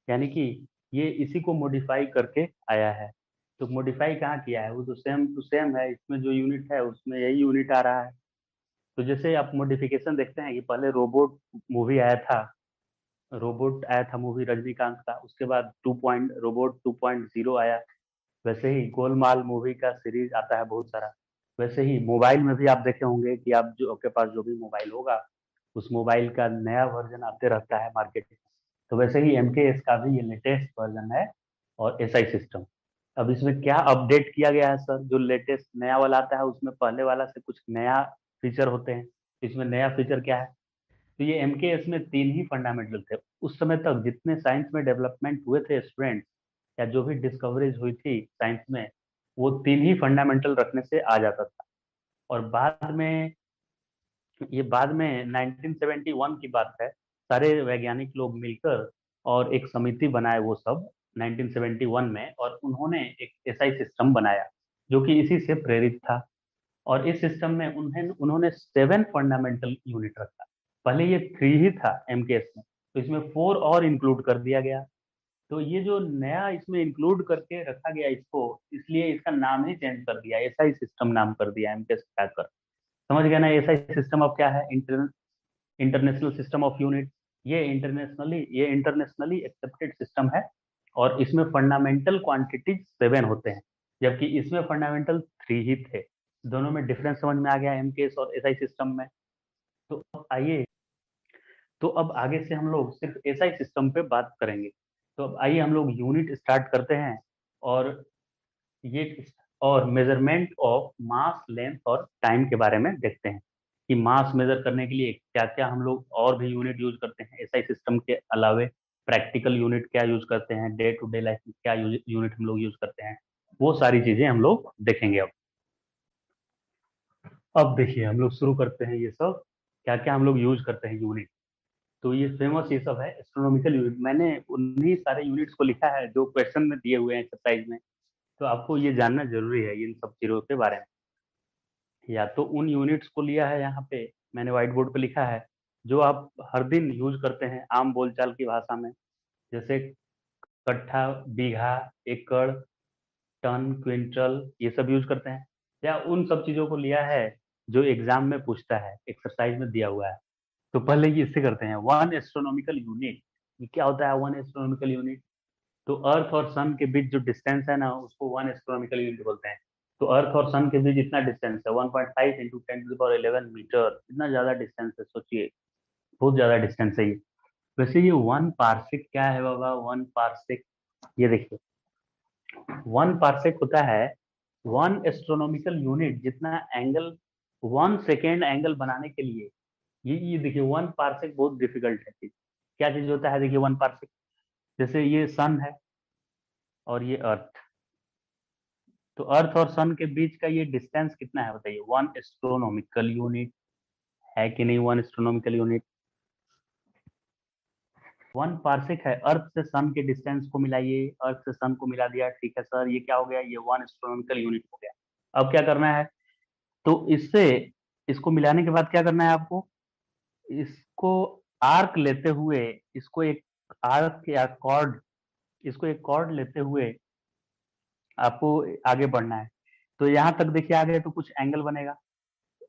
यानी कि ये इसी को मॉडिफाई करके आया है। तो मॉडिफाई कहाँ किया है, वो तो सेम टू सेम है, इसमें जो यूनिट है उसमें यही यूनिट आ रहा है। तो जैसे आप मॉडिफिकेशन देखते हैं कि पहले रोबोट मूवी आया था, रोबोट आया था मूवी रजनीकांत का, उसके बाद रोबोट 2.0 आया। वैसे ही गोलमाल मूवी का सीरीज आता है बहुत सारा। वैसे ही मोबाइल में भी आप देखे होंगे कि आप जो आपके पास जो भी मोबाइल होगा, उस मोबाइल का नया वर्जन आते रहता है मार्केट में। तो वैसे ही एमकेएस का भी ये लेटेस्ट वर्जन है, और एसआई सिस्टम। अब इसमें क्या अपडेट किया गया है सर, जो लेटेस्ट नया वाला आता है उसमें पहले वाला से कुछ नया फीचर होते हैं। इसमें नया फीचर क्या है, तो ये एमकेएस में 3 ही फंडामेंटल थे। उस समय तक जितने साइंस में डेवलपमेंट हुए थे स्टूडेंट्स, या जो भी डिस्कवरीज हुई थी साइंस में, वो 3 ही फंडामेंटल रखने से आ जाता था। और बाद में 1971 की बात है, सारे वैज्ञानिक लोग मिलकर और एक समिति बनाए वो सब 1971 में, और उन्होंने एक एसआई सिस्टम बनाया जो कि इसी से प्रेरित था। और इस सिस्टम में उन्होंने 7 फंडामेंटल यूनिट रखा। पहले ये 3 ही था एमकेएस में, तो इसमें 4 और इंक्लूड कर दिया गया। तो ये जो नया इसमें इंक्लूड करके रखा गया इसको, इसलिए इसका नाम ही चेंज कर दिया, एसआई सिस्टम नाम कर दिया एमकेएस हटाकर। समझ गया ना, एसआई सिस्टम अब क्या है, इंटरनेशनल सिस्टम ऑफ यूनिट। ये इंटरनेशनली एक्सेप्टेड सिस्टम है, और इसमें फंडामेंटल क्वांटिटी 7 होते हैं, जबकि इसमें फंडामेंटल 3 ही थे। दोनों में डिफरेंस समझ में आ गया एम केस और एसआई सिस्टम में। तो अब आइए, तो अब आगे से हम लोग सिर्फ एसआई सिस्टम पे बात करेंगे। तो अब आइए हम लोग यूनिट स्टार्ट करते हैं, और ये और मेजरमेंट ऑफ मास लेंथ और टाइम के बारे में देखते हैं कि मास मेजर करने के लिए क्या क्या हम लोग और भी यूनिट यूज करते हैं एसआई सिस्टम के अलावे। प्रैक्टिकल यूनिट क्या यूज करते हैं, डे टू डे लाइफ में क्या यूनिट हम लोग यूज करते हैं, वो सारी चीजें हम लोग देखेंगे। अब देखिए हम लोग शुरू करते हैं, ये सब क्या क्या हम लोग यूज करते हैं यूनिट। तो ये फेमस ये सब है एस्ट्रोनॉमिकल यूनिट। मैंने उन्हीं सारे यूनिट्स को लिखा है जो क्वेश्चन में दिए हुए हैं एक्सरसाइज में। तो आपको ये जानना जरूरी है इन सब चीजों के बारे में। या तो उन यूनिट्स को लिया है यहाँ पे, मैंने व्हाइट बोर्ड पे लिखा है, जो आप हर दिन यूज करते हैं आम बोलचाल की भाषा में, जैसे कट्ठा, बीघा, एकड़, टन, क्विंटल, ये सब यूज करते हैं। या उन सब चीजों को लिया है जो एग्जाम में पूछता है, एक्सरसाइज में दिया हुआ है। तो पहले ये इससे करते हैं, वन एस्ट्रोनॉमिकल यूनिट। ये क्या होता है वन एस्ट्रोनॉमिकल यूनिट? तो अर्थ और सन के बीच जो डिस्टेंस है ना, उसको वन एस्ट्रोनॉमिकल यूनिट बोलते हैं। तो अर्थ और सन के बीच इतना डिस्टेंस है 1.5 इंटू 10⁻11 मीटर। इतना ज्यादा डिस्टेंस है, सोचिए, बहुत ज्यादा डिस्टेंस है ये। वैसे ये वन पार्सेक क्या है बाबा? वन पार्सेक, ये देखिए, वन पार्सेक होता है वन एस्ट्रोनॉमिकल यूनिट, जितना एंगल 1 सेकेंड एंगल बनाने के लिए। ये देखिए, वन पार्सेक बहुत डिफिकल्ट है चीज। क्या चीज होता है देखिए वन पार्सेक? जैसे ये सन है और ये अर्थ। तो अर्थ और सन के बीच का ये डिस्टेंस कितना है बताइए? वन एस्ट्रोनॉमिकल यूनिट है कि नहीं? One astronomical unit one parsec है। अर्थ से सन के डिस्टेंस को मिलाइए, अर्थ से सन को मिला दिया, ठीक है सर, ये क्या हो गया? ये वन एस्ट्रोनॉमिकल यूनिट हो गया। अब क्या करना है? तो इससे, इसको मिलाने के बाद क्या करना है आपको? इसको आर्क लेते हुए, इसको एक आर्क या कॉर्ड, इसको एक कॉर्ड लेते हुए आपको आगे बढ़ना है। तो यहाँ तक देखिए आ गए तो कुछ एंगल बनेगा,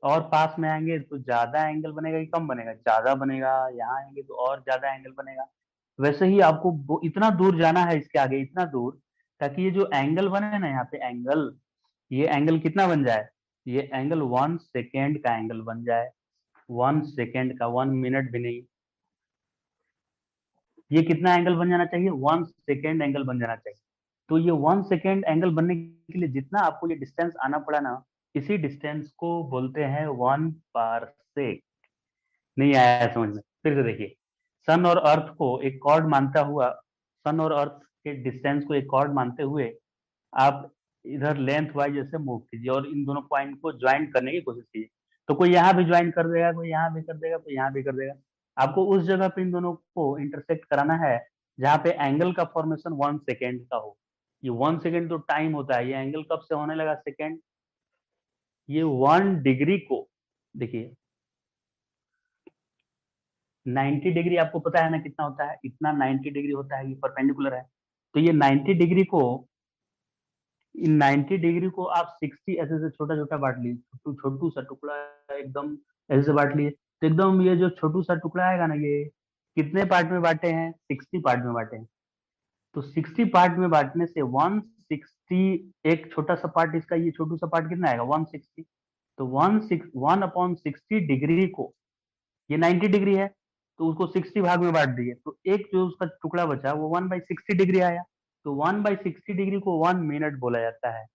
और पास में आएंगे तो ज्यादा एंगल बनेगा कि कम बनेगा? ज्यादा बनेगा। यहाँ आएंगे तो और ज्यादा एंगल बनेगा। वैसे ही आपको इतना दूर जाना है इसके आगे, इतना दूर, ताकि ये जो एंगल बने ना यहाँ पे एंगल, ये एंगल कितना बन जाए? ये एंगल 1 सेकेंड का एंगल बन जाए। 1 सेकेंड का, 1 मिनट भी नहीं। ये कितना एंगल बन जाना चाहिए? 1 सेकेंड एंगल बन जाना चाहिए। तो ये 1 सेकेंड एंगल बनने के लिए जितना आपको ये डिस्टेंस आना पड़ा ना, इसी डिस्टेंस को बोलते हैं वन पारसेक। नहीं आया समझ में? फिर से देखिए, सन और अर्थ को एक कॉर्ड मानता हुआ, सन और अर्थ के डिस्टेंस को एक कॉर्ड मानते हुए आप इधर लेंथ वाइज ऐसे मूव कीजिए, और इन दोनों पॉइंट को ज्वाइन करने की कोशिश कीजिए। तो कोई यहाँ भी ज्वाइन कर देगा, कोई यहाँ भी कर देगा, कोई यहाँ भी कर देगा। आपको उस जगह पे इन दोनों को इंटरसेक्ट कराना है जहाँ पे एंगल का फॉर्मेशन 1 सेकेंड का हो। ये 1 सेकेंड तो टाइम होता है, ये एंगल कब से होने लगा सेकेंड? ये 1 डिग्री को, देखिए 90 डिग्री आपको पता है ना कितना होता है? इतना 90 डिग्री होता है, ये परपेंडिकुलर है। तो ये 90 डिग्री को, इन 90 डिग्री को आप 60 ऐसे से छोटा छोटा बांट लीजिए, छोटू छोटू सा टुकड़ा एकदम ऐसे से बांट लिए। तो एकदम ये जो छोटू सा टुकड़ा आएगा ना, ये कितने पार्ट में बांटे हैं? 60 पार्ट में बांटे हैं। तो 60 पार्ट में बांटने से 160, एक छोटा सा पार्ट इसका, ये छोटू सा पार्ट कितना आएगा? 160। तो 1/60 डिग्री को, ये 90 डिग्री है, तो उसको 60 भाग में बांट दिए, तो एक जो उसका टुकड़ा बचा वो 1/60 डिग्री आया। तो 1/60 डिग्री को 1 मिनट बोला जाता है।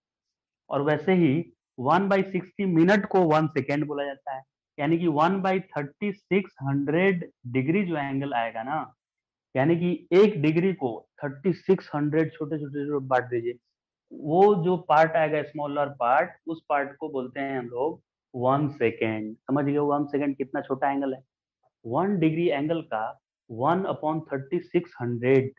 और वैसे ही 1/60 मिनट को 1 सेकेंड बोला जाता है। यानी कि 1/3600 डिग्री जो एंगल आएगा ना, यानी कि 1 डिग्री को 3600 छोटे छोटे छोटे बांट दीजिए, वो जो पार्ट आएगा स्मॉलर पार्ट, उस पार्ट को बोलते हैं हम लोग 1 सेकेंड। समझ गए 1 सेकेंड कितना छोटा एंगल है? 1 डिग्री एंगल का 1/3600,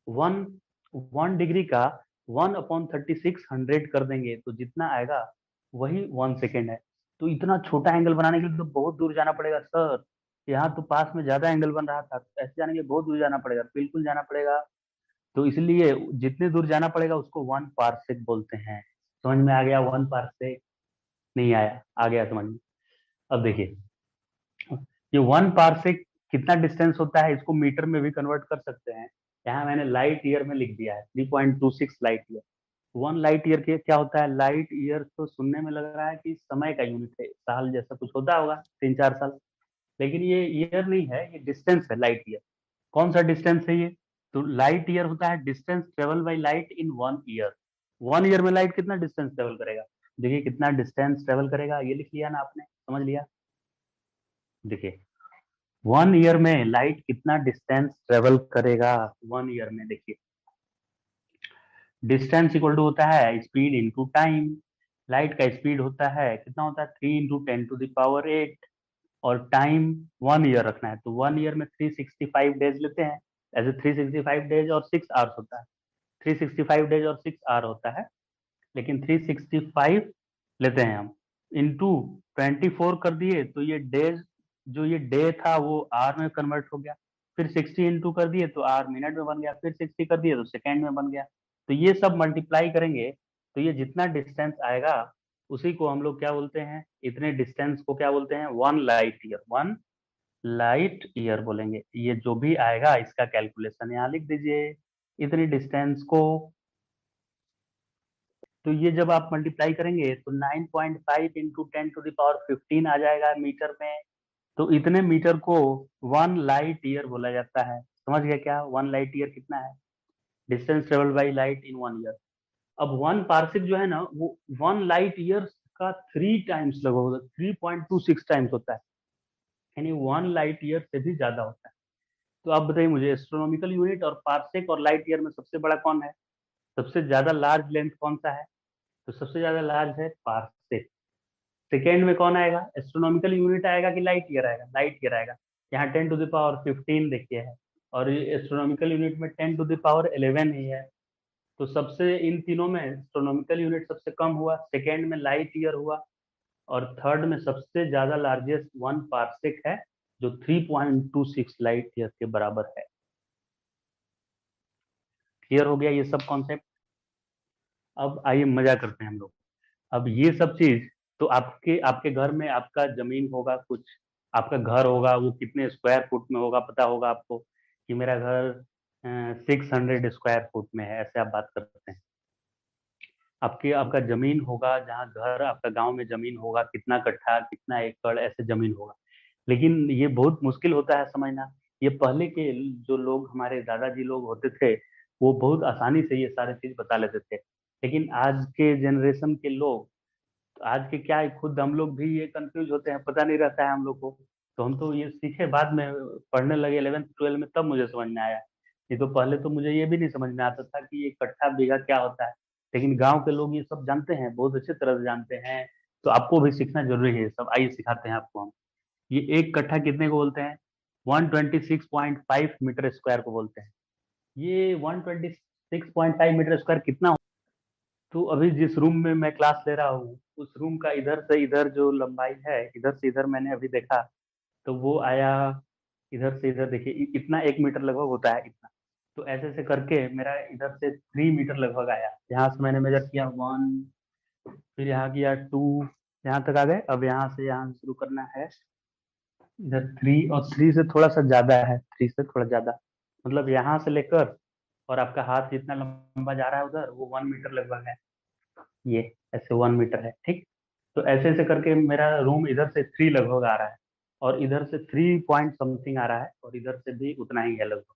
वन 1 डिग्री का 1/3600 कर देंगे तो जितना आएगा वही 1 सेकेंड है। तो इतना छोटा एंगल बनाने के लिए तो बहुत दूर जाना पड़ेगा सर। यहाँ तो पास में ज्यादा एंगल बन रहा था, तो ऐसे जाने के लिए बहुत दूर जाना पड़ेगा, बिल्कुल जाना पड़ेगा। तो इसलिए जितने दूर जाना पड़ेगा उसको वन पार्सेक बोलते हैं। समझ में आ गया वन पार्सेक? नहीं आया? आ गया समझ में? अब देखिए, ये वन पार्सेक कितना डिस्टेंस होता है, इसको मीटर में भी कन्वर्ट कर सकते हैं। यहाँ मैंने लाइट ईयर में लिख दिया है, 3.26 लाइट ईयर। 1 लाइट ईयर के क्या होता है? लाइट ईयर तो सुनने में लग रहा है कि समय का यूनिट है, साल जैसा कुछ होता होगा, 3-4 साल। लेकिन ये ईयर नहीं है, ये डिस्टेंस है, लाइट ईयर। कौन सा डिस्टेंस है ये? तो लाइट ईयर होता है distance travel by light in 1 year. 1 year में लाइट कितना डिस्टेंस ट्रेवल करेगा? देखिए कितना डिस्टेंस ट्रेवल करेगा, ये लिख लिया ना आपने, समझ लिया। देखिए 1 ईयर में लाइट कितना डिस्टेंस ट्रेवल करेगा 1 ईयर में, देखिए डिस्टेंस इक्वल टू होता है स्पीड इंटू टाइम। लाइट का स्पीड होता है कितना होता है? 3 × 10⁸ और टाइम 1 ईयर रखना है, तो 1 ईयर में 365 डेज लेते हैं। ऐसे 365 डेज और 6 आवर्स होता है, 365 डेज और 6 आवर होता है, लेकिन 365 लेते हैं हम, इंटू 24 कर दिए तो ये डेज, जो ये डे था वो आवर में कन्वर्ट हो गया। फिर 60 इंटू कर दिए तो आवर मिनट में बन गया, फिर 60 कर दिए तो सेकेंड में बन गया। तो ये सब मल्टीप्लाई करेंगे तो ये जितना डिस्टेंस आएगा उसी को हम लोग क्या बोलते हैं? इतने डिस्टेंस को क्या बोलते हैं? 1 लाइट ईयर। 1 लाइट ईयर बोलेंगे। ये जो भी आएगा इसका कैलकुलेशन यहाँ लिख दीजिए, इतनी डिस्टेंस को। तो ये जब आप मल्टीप्लाई करेंगे तो 9.5 इंटू 10⁻15 आ जाएगा मीटर में। तो इतने मीटर को 1 लाइट ईयर बोला जाता है। समझ गया क्या 1 लाइट ईयर कितना है? Distance travel by light in 1 year. अब 1 पार्सेक जो है ना वो 1 लाइट ईयर का 3 टाइम्स लगभग 3.26 टाइम्स होता है, यानी 1 लाइट ईयर से भी ज्यादा होता है। तो आप बताइए मुझे, एस्ट्रोनॉमिकल यूनिट और पार्सेक और लाइट ईयर में सबसे बड़ा कौन है? सबसे ज्यादा लार्ज लेंथ कौन सा है? तो सबसे ज्यादा लार्ज है पार्सेक। सेकेंड में कौन आएगा? एस्ट्रोनॉमिकल यूनिट आएगा कि लाइट ईयर आएगा? लाइट ईयर आएगा। यहाँ 10⁻15 देखिए है, और एस्ट्रोनॉमिकल यूनिट में 10⁻11 ही है। तो सबसे इन तीनों में एस्ट्रोनॉमिकल यूनिट सबसे कम हुआ, सेकेंड में लाइट ईयर हुआ, और थर्ड में सबसे ज्यादा लार्जेस्ट 1 पार्सेक है जो 3.26 लाइट ईयर के बराबर है। क्लियर हो गया ये सब कॉन्सेप्ट? अब आइए मजा करते हैं हम लोग। अब ये सब चीज तो आपके आपके घर में आपका जमीन होगा कुछ, आपका घर होगा वो कितने स्क्वायर फुट में होगा पता होगा आपको, कि मेरा घर 600 स्क्वायर फुट में है, ऐसे आप बात करते हैं। आपके आपका जमीन होगा, जहाँ घर आपका गांव में जमीन होगा, कितना कट्ठा कितना एकड़ ऐसे जमीन होगा। लेकिन ये बहुत मुश्किल होता है समझना। ये पहले के जो लोग हमारे दादाजी लोग होते थे वो बहुत आसानी से ये सारे चीज बता लेते थे, लेकिन आज के जनरेशन के लोग, तो आज के क्या है, खुद हम लोग भी ये कंफ्यूज होते हैं, पता नहीं रहता है हम लोग को। तो हम तो ये सीखे बाद में, पढ़ने लगे 11th 12 में, तब मुझे समझ में आया। नहीं तो पहले तो मुझे ये भी नहीं समझ में आता था कि ये कट्ठा बीघा क्या होता है। लेकिन गांव के लोग ये सब जानते हैं, बहुत अच्छे तरह से जानते हैं। तो आपको भी सीखना जरूरी है ये सब, आइए सिखाते हैं आपको हम। ये एक कट्ठा कितने को बोलते हैं? 126.5 मीटर स्क्वायर को बोलते हैं। ये 126.5 मीटर स्क्वायर कितना? तो अभी जिस रूम में मैं क्लास ले रहा हूँ उस रूम का इधर से इधर जो लंबाई है, इधर से इधर मैंने अभी देखा, तो वो आया, इधर से इधर देखिए इतना 1 मीटर लगभग होता है, इतना। तो ऐसे ऐसे करके मेरा इधर से 3 मीटर लगभग आया। यहाँ से मैंने मेजर किया 1, फिर यहाँ किया 2, यहाँ तक आ गए। अब यहाँ से शुरू करना है, इधर 3, और 3 से थोड़ा सा ज्यादा है, 3 से थोड़ा ज्यादा, मतलब यहाँ से लेकर और आपका हाथ जितना लंबा जा रहा है उधर वो 1 मीटर लगभग है। ये ऐसे 1 मीटर है, ठीक। तो ऐसे ऐसे करके मेरा रूम इधर से 3 लगभग आ रहा है, और इधर से 3 पॉइंट समथिंग आ रहा है, और इधर से भी उतना ही है लगभग।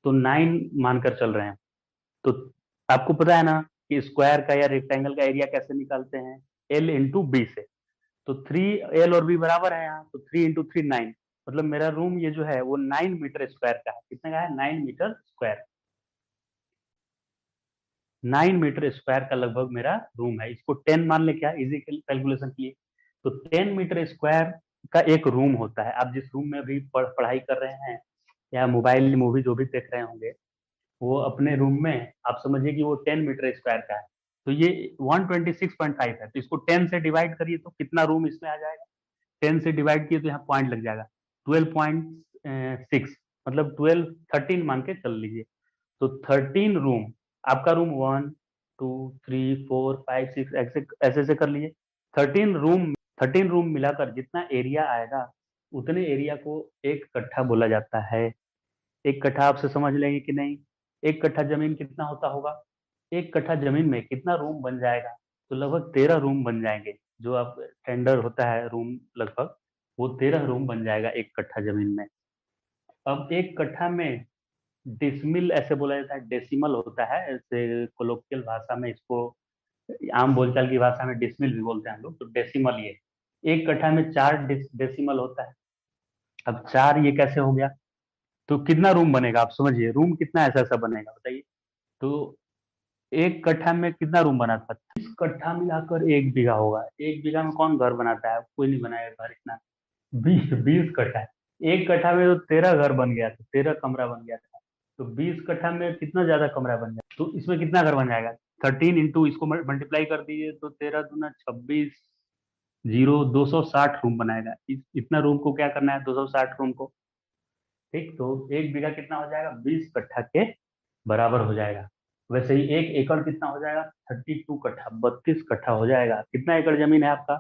तो 9 मानकर चल रहे हैं। तो आपको पता है ना कि स्क्वायर का या रेक्टेंगल का एरिया कैसे निकालते हैं? एल इंटू बी से। तो 3 एल और बी बराबर है यहाँ, तो 3 × 3 9। मतलब मेरा रूम ये जो है वो 9 मीटर स्क्वायर का है। कितने का है? 9 मीटर स्क्वायर। 9 मीटर स्क्वायर का लगभग मेरा रूम है। इसको 10 मान ले क्या, इजी कैलकुलेशन के लिए। तो 10 मीटर स्क्वायर का एक रूम होता है। आप जिस रूम में अभी पढ़ाई कर रहे हैं या मोबाइल मूवी जो भी देख रहे होंगे, वो अपने रूम में आप समझिए कि वो 10 मीटर स्क्वायर का है। तो ये 126.5 है, तो इसको 10 से डिवाइड करिए तो कितना रूम इसमें आ जाएगा? 10 से डिवाइड किए तो यहाँ पॉइंट लग जाएगा, 12.6, मतलब 13 मान के चल लीजिए। तो 13 रूम, आपका रूम 1 2 3 4 5 6 ऐसे ऐसे ऐसे कर लीजिए। 13 रूम, 13 रूम मिलाकर जितना एरिया आएगा उतने एरिया को एक कट्ठा बोला जाता है। एक कट्ठा आपसे समझ लेंगे कि नहीं? एक कट्ठा जमीन कितना होता होगा? एक कट्ठा जमीन में कितना रूम बन जाएगा? तो लगभग 13 रूम बन जाएंगे। जो आप टेंडर होता है रूम, लगभग वो 13 रूम बन जाएगा एक कट्ठा जमीन में। अब एक कट्ठा में डिसमिल ऐसे बोला जाता है, डेसिमल होता है ऐसे कोलोकियल भाषा में इसको, आम बोलचाल की भाषा में डिसमिल भी बोलते हैं हम लोग, तो डेसिमल ये एक कट्ठा में 4 डेसिमल होता है। अब 4 ये कैसे हो गया? तो कितना रूम बनेगा आप समझिए, रूम कितना ऐसा ऐसा बनेगा बताइए। तो एक कट्ठा में कितना रूम बना था? 30 कट्ठा मिलाकर 1 बीघा होगा। 1 बीघा में कौन घर बनाता है? कोई नहीं बनाएगा घर इतना। 20 कट्ठा है, एक कट्ठा में तो 13 घर बन गया था, 13 कमरा बन गया था। तो 20 कट्ठा में कितना ज्यादा कमरा बन जाएगा? तो इसमें कितना घर बन जाएगा? 13 इंटू इसको मल्टीप्लाई कर दीजिए तो 13 दूना 26, जीरो 260 रूम बनाएगा। इतना रूम को क्या करना है? 260 रूम को। ठीक, तो 1 बीघा कितना हो जाएगा? 20 कट्ठा के बराबर हो जाएगा। वैसे ही 1 एकड़ कितना हो जाएगा? 32 कट्ठा, 32 कट्ठा हो जाएगा। कितना एकड़ जमीन है आपका?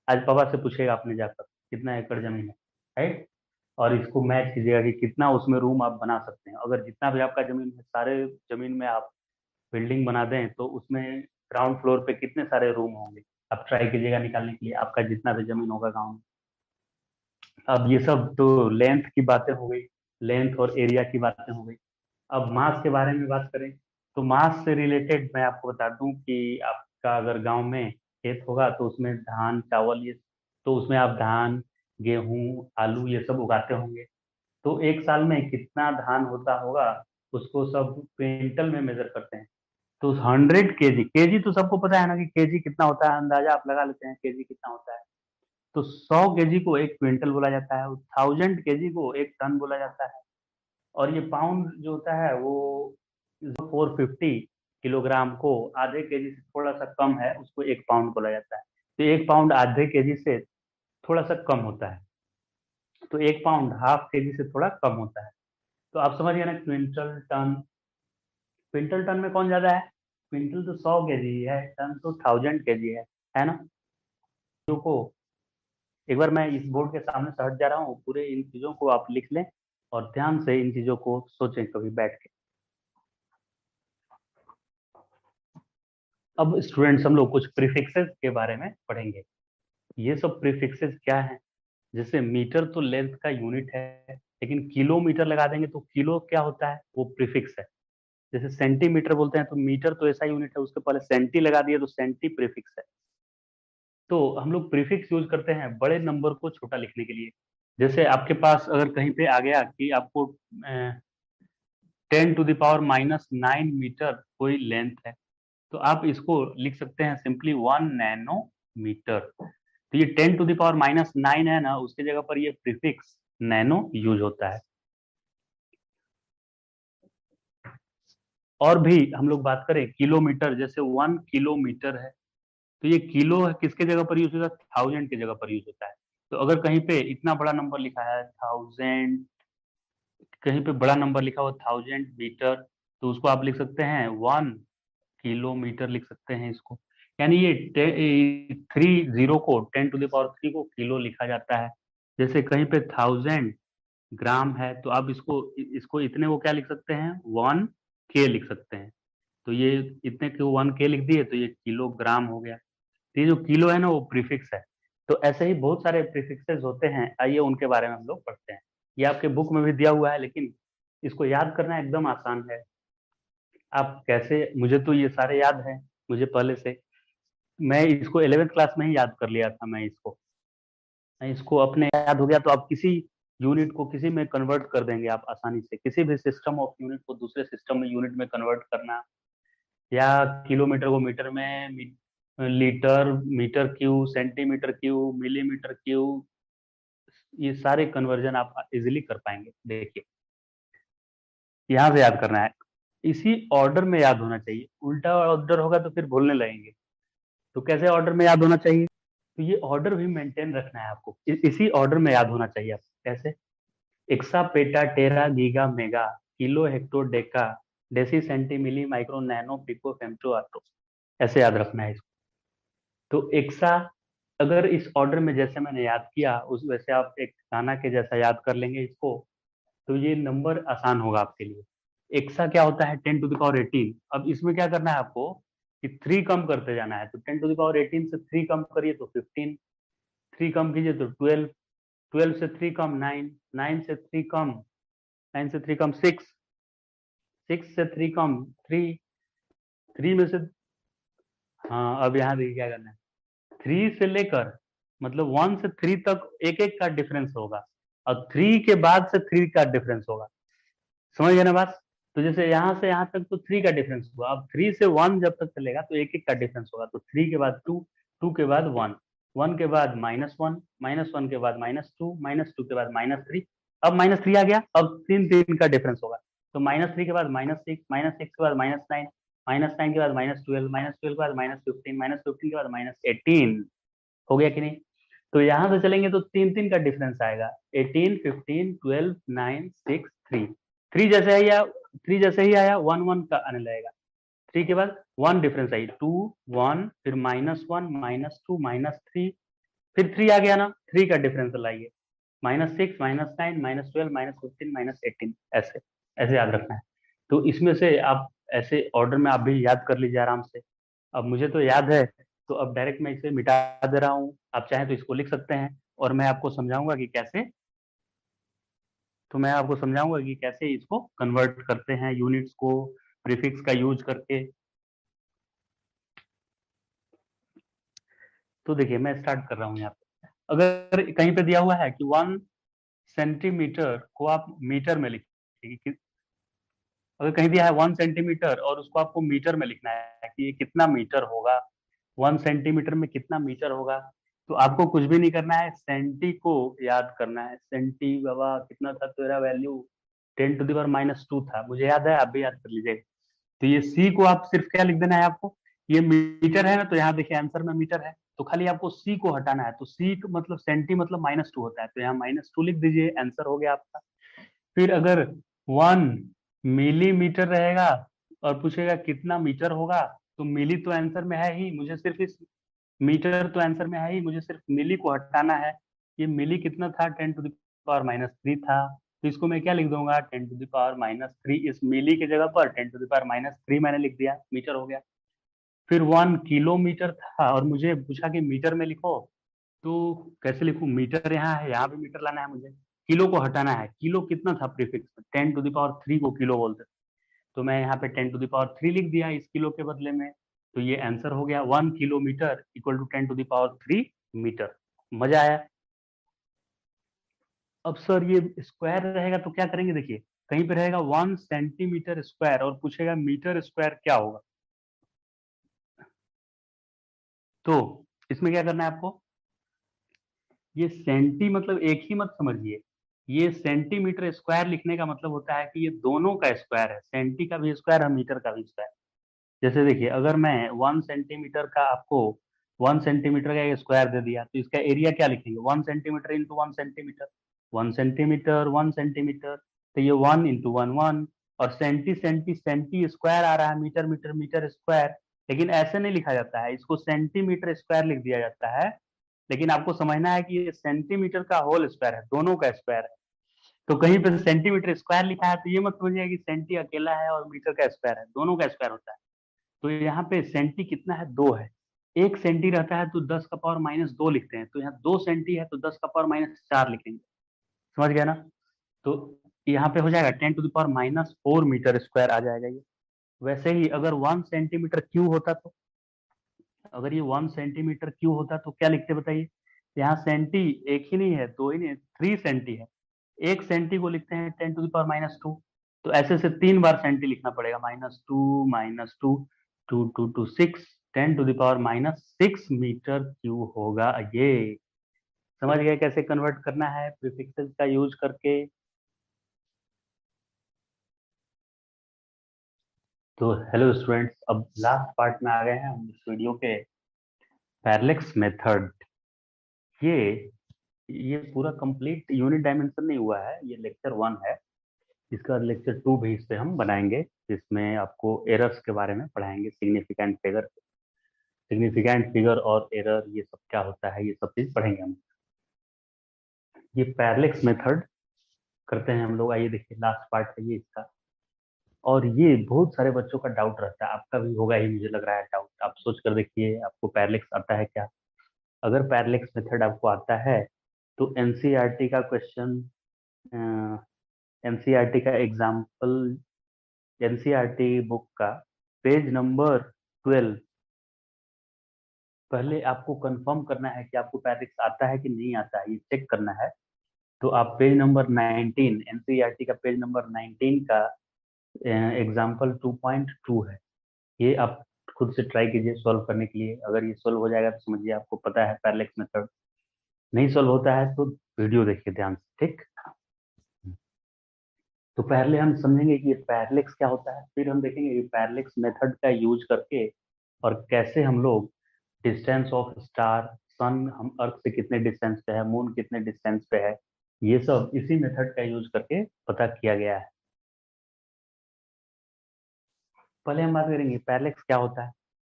आज पापा से पूछेगा आपने जाकर कितना एकड़ जमीन है, राइट? और इसको मैच कीजिएगा कि कितना उसमें रूम आप बना सकते हैं। अगर जितना भी आपका जमीन है, सारे जमीन में आप बिल्डिंग बना दें तो उसमें ग्राउंड फ्लोर पे कितने सारे रूम होंगे? आप ट्राई कीजिएगा निकालने के लिए, आपका जितना भी जमीन होगा गाँव में। अब ये सब तो लेंथ की बातें हो गई, लेंथ और एरिया की बातें हो गई। अब मास के बारे में बात करें तो मास से रिलेटेड मैं आपको बता दूं कि आपका अगर गांव में खेत होगा तो उसमें धान चावल ये, तो उसमें आप धान गेहूं आलू ये सब उगाते होंगे। तो एक साल में कितना धान होता होगा उसको सब क्विंटल में मेजर करते हैं। तो 100 केजी, केजी तो सबको पता है ना कि केजी कितना होता है, अंदाजा आप लगा लेते हैं केजी कितना होता है। तो 100 केजी को 1 क्विंटल बोला जाता है, 1000 केजी को 1 टन बोला जाता है। और ये पाउंड जो होता है वो 450 किलोग्राम को आधे केजी से थोड़ा सा कम है, उसको 1 पाउंड बोला जाता है। तो 1 पाउंड आधे केजी से थोड़ा सा कम होता है, तो 1 पाउंड हाफ केजी से थोड़ा कम होता है। तो आप समझ गए ना, क्विंटल टन। क्विंटल टन में कौन ज्यादा है? क्विंटल तो 100 केजी है, टन तो 1000 केजी है ना? चीजों को एक बार मैं इस बोर्ड के सामने से हट जा रहा हूँ, पूरे इन चीजों को आप लिख लें और ध्यान से इन चीजों को सोचें कभी बैठ के। अब स्टूडेंट्स हम लोग कुछ प्रीफिक्सेस के बारे में पढ़ेंगे। ये सब प्रीफिक्सेस क्या है? जैसे मीटर तो लेंथ का यूनिट है, लेकिन किलोमीटर लगा देंगे तो किलो क्या होता है? वो प्रीफिक्स है। जैसे सेंटीमीटर बोलते हैं तो मीटर तो ऐसा यूनिट है, उसके पहले सेंटी लगा दिए तो सेंटी प्रीफिक्स है। तो हम लोग प्रीफिक्स यूज करते हैं बड़े नंबर को छोटा लिखने के लिए। जैसे आपके पास अगर कहीं पे आ गया कि आपको 10⁻⁻⁹ कोई लेंथ है, तो आप इसको लिख सकते हैं सिंपली 1 नैनोमीटर। तो ये 10⁻⁹ है ना, उसके जगह पर ये प्रीफिक्स नैनो यूज होता है। और भी हम लोग बात करें किलोमीटर, जैसे 1 किलोमीटर है, तो ये किलो है किसके जगह पर यूज होता है? 1000 की जगह पर यूज होता है। तो अगर कहीं पे इतना बड़ा नंबर लिखा है 1000, कहीं पे बड़ा नंबर लिखा हुआ 1000 मीटर, तो उसको आप लिख सकते हैं 1 किलोमीटर लिख सकते हैं इसको। यानी ये 30 को 10⁻³ को किलो लिखा जाता है। जैसे कहीं पे 1000 ग्राम है तो आप इसको इसको इतने को क्या लिख सकते हैं? 1 के लिख सकते हैं। तो ये इतने को 1 के लिख दिए तो ये किलोग्राम हो गया। तो ये जो किलो है ना वो प्रीफिक्स है। तो ऐसे ही बहुत सारे प्रीफिक्सेस होते हैं, आइए उनके बारे में हम लोग पढ़ते हैं। ये आपके बुक में भी दिया हुआ है, लेकिन इसको याद करना एकदम आसान है। आप कैसे, मुझे तो ये सारे याद है, मुझे पहले से, मैं इसको 11th क्लास में ही याद कर लिया था। मैं इसको अपने याद हो गया तो आप किसी यूनिट को किसी में कन्वर्ट कर देंगे आप आसानी से। किसी भी सिस्टम ऑफ यूनिट को दूसरे सिस्टम में यूनिट में कन्वर्ट करना, या किलोमीटर को मीटर में, litre, metre cube, centimetre cube, millimetre cube, ये सारे कन्वर्जन आप इजिली कर पाएंगे। देखिए यहाँ से याद करना है, इसी ऑर्डर में याद होना चाहिए। उल्टा ऑर्डर होगा तो फिर भूलने लगेंगे। तो कैसे ऑर्डर में याद होना चाहिए? तो ये ऑर्डर भी मेंटेन रखना है आपको, इसी ऑर्डर में याद होना चाहिए आपको। कैसे? Exa peta tera giga mega kilo hecto deca deci centi milli micro nano pico femto atto, ऐसे याद रखना है इसको। तो एक्सा, अगर इस ऑर्डर में जैसे मैंने याद किया उस वैसे आप एक गाना के जैसा याद कर लेंगे इसको, तो ये नंबर आसान होगा आपके लिए। एक्सा क्या होता है 10⁻18। अब इसमें क्या करना है आपको कि 3 कम करते जाना है। तो 10⁻18 से 3 कम करिए तो 15, 3 कम कीजिए तो 12, 12 से 3 कम 9, 9 से 3 कम, 9 से 3 कम 6, 6 से 3 कम 3, 3 में से, हाँ अब यहाँ देखिए क्या करना है, 3 से लेकर मतलब 1 से 3 तक एक एक का डिफरेंस होगा, और 3 के बाद से 3 का डिफरेंस होगा। समझ गए ना बात? तो जैसे यहाँ से यहाँ तक तो 3 का डिफरेंस हुआ, अब 3 से 1 जब तक चलेगा तो एक एक का डिफरेंस होगा। तो 3 के बाद 2, 2 के बाद 1, 1 के बाद -1, -1 के बाद -2, -2 के बाद -3। अब -3 आ गया, अब 3 3 का डिफरेंस होगा। तो -3 के बाद -6, -6 के बाद -9, -9 के बाद -12, -12 के बाद -15, -15 के बाद -18। हो गया कि नहीं? तो यहाँ से चलेंगे तो 3 3 का डिफरेंस आएगा, 18, 15, 12, 9, 6, 3। 3 जैसे ही आया, 3 जैसे ही आया 1 1 का आने लगेगा। 3 के बाद 1 डिफरेंस आई, 2 1, फिर -1, -2, -3, फिर 3 आ गया ना, 3 का डिफरेंस लाइए, -6, -9, -12, -15, -18, ऐसे ऐसे याद रखना है। तो इसमें से आप ऐसे ऑर्डर में आप भी याद कर लीजिए आराम से। अब मुझे तो याद है, तो अब डायरेक्ट मैं इसे मिटा दे रहा हूँ। आप चाहें तो इसको लिख सकते हैं, और मैं आपको समझाऊंगा कि कैसे, तो मैं आपको समझाऊंगा कि कैसे इसको कन्वर्ट करते हैं यूनिट्स को प्रीफिक्स का यूज करके। तो देखिए मैं स्टार्ट कर रहा हूँ यहाँ पे। अगर कहीं पे दिया हुआ है कि 1 सेंटीमीटर को आप मीटर में लिखिए, अगर कहीं दिया है 1 सेंटीमीटर और उसको आपको मीटर में लिखना है कि ये कितना मीटर होगा, 1 सेंटीमीटर में कितना मीटर होगा, तो आपको कुछ भी नहीं करना है, सेंटी को याद करना है। सेंटी बाबा कितना था तेरा वैल्यू, 10⁻⁻2 था, मुझे याद है, आप भी याद कर लीजिएगा। तो ये सी को आप सिर्फ क्या लिख देना है आपको, ये मीटर है ना, तो यहाँ देखिए आंसर में मीटर है, तो खाली आपको सी को हटाना है। तो सी मतलब सेंटी मतलब -2 होता है, तो यहाँ -2 लिख दीजिए, आंसर हो गया आपका। फिर अगर 1 मिलीमीटर रहेगा और पूछेगा कितना मीटर होगा, तो मिली तो आंसर में है ही, मुझे सिर्फ इस मीटर तो आंसर में है ही, मुझे सिर्फ मिली को हटाना है। ये मिली कितना था, 10⁻³ था, तो इसको मैं क्या लिख दूंगा, 10⁻³ इस मिली की जगह पर 10⁻³ मैंने लिख दिया, मीटर हो गया। फिर 1 किलोमीटर था और मुझे पूछा कि मीटर में लिखो, तो कैसे लिखूं, मीटर यहाँ है, यहाँ पे मीटर लाना है मुझे, किलो को हटाना है। किलो कितना था प्रीफिक्स में, 10⁻³ को किलो बोलते थे, तो मैं यहाँ पे 10⁻³ लिख दिया इस किलो के बदले में। तो ये आंसर हो गया 1 किलोमीटर इक्वल टू 10⁻³ मीटर। मजा आया? अब सर ये स्क्वायर रहेगा तो क्या करेंगे, देखिए कहीं पे रहेगा 1 सेंटीमीटर स्क्वायर और पूछेगा मीटर स्क्वायर क्या होगा, तो इसमें क्या करना है आपको, ये सेंटी मतलब एक ही मत समझिए, ये सेंटीमीटर स्क्वायर लिखने का मतलब होता है कि ये दोनों का स्क्वायर है, सेंटी का भी स्क्वायर है, मीटर का भी स्क्वायर। जैसे देखिए अगर मैं 1 सेंटीमीटर का आपको 1 सेंटीमीटर का एक स्क्वायर दे दिया, तो इसका एरिया क्या लिखेंगे, 1 centimetre into 1 centimetre, 1 centimetre 1 centimetre, तो ये 1 इंटू 1 1, और सेंटी सेंटी सेंटी स्क्वायर आ रहा है, मीटर मीटर मीटर स्क्वायर, लेकिन ऐसे नहीं लिखा जाता है, इसको सेंटीमीटर स्क्वायर लिख दिया जाता है। लेकिन आपको समझना है कि ये सेंटीमीटर का होल स्क्वायर है, दोनों का स्क्वायर है। तो कहीं पे सेंटीमीटर स्क्वायर लिखा है तो ये मत समझिए कि सेंटी अकेला है और मीटर का स्क्वायर है, दोनों का स्क्वायर होता है। तो यहाँ पे सेंटी कितना है, 2 है, 1 सेंटी रहता है तो 10⁻⁻2 लिखते हैं, तो यहाँ 2 सेंटी है तो 10⁻⁻4 लिखेंगे। समझ गया ना? तो यहाँ पे हो जाएगा 10⁻⁻4 मीटर स्क्वायर आ जाएगा ये। वैसे ही अगर 1 सेंटीमीटर क्यूब होता, तो अगर ये 1 सेंटीमीटर क्यूब होता तो क्या लिखते बताइए, यहाँ सेंटी एक ही नहीं है, दो ही नहीं है, 3 सेंटी है। 1 सेंटी को लिखते हैं 10⁻⁻2, तो ऐसे से 3 बार सेंटी लिखना पड़ेगा, -2 2 2 2 6, 10⁻⁻6 मीटर क्यूब होगा ये। समझ गए कैसे कन्वर्ट करना है प्रीफिक्सेस का यूज करके? तो हेलो स्टूडेंट्स, अब लास्ट पार्ट में आ गए हैं हम इस वीडियो के, पैरेलक्स मेथड। ये ये पूरा कंप्लीट यूनिट डायमेंशन नहीं हुआ है, ये लेक्चर 1 है, इसका लेक्चर 2 भी इस पे हम बनाएंगे, जिसमें आपको एरर्स के बारे में पढ़ाएंगे, सिग्निफिकेंट फिगर और एरर, ये सब क्या होता है, ये सब चीज पढ़ेंगे हम। ये पैरेलक्स मेथड करते हैं हम लोग, आइए देखिए लास्ट पार्ट है ये इसका। और ये बहुत सारे बच्चों का डाउट रहता है, आपका भी होगा ही, मुझे लग रहा है डाउट। आप सोच कर देखिए आपको पैरेलैक्स आता है क्या। अगर पैरेलैक्स मेथड आपको आता है तो एनसीईआरटी का क्वेश्चन, एनसीईआरटी का एग्जाम्पल, एनसीईआरटी बुक का पेज नंबर 12, पहले आपको कंफर्म करना है कि आपको पैरेलैक्स आता है कि नहीं आता है, ये चेक करना है। तो आप पेज नंबर 19, एनसीईआरटी का पेज नंबर 19 का एग्जाम्पल 2.2 है, ये आप खुद से ट्राई कीजिए सॉल्व करने के लिए। अगर ये सॉल्व हो जाएगा तो समझिए आपको पता है पैरेलैक्स मेथड। नहीं सॉल्व होता है तो वीडियो देखिए ध्यान से, ठीक। तो पहले हम समझेंगे कि ये पैरेलैक्स क्या होता है, फिर हम देखेंगे कि पैरेलैक्स मेथड का यूज करके और कैसे हम लोग डिस्टेंस ऑफ स्टार, सन हम अर्थ से कितने डिस्टेंस पे है, मून कितने डिस्टेंस पे है, ये सब इसी मेथड का यूज करके पता किया गया है। पहले हम बात करेंगे पैरेलैक्स क्या होता है।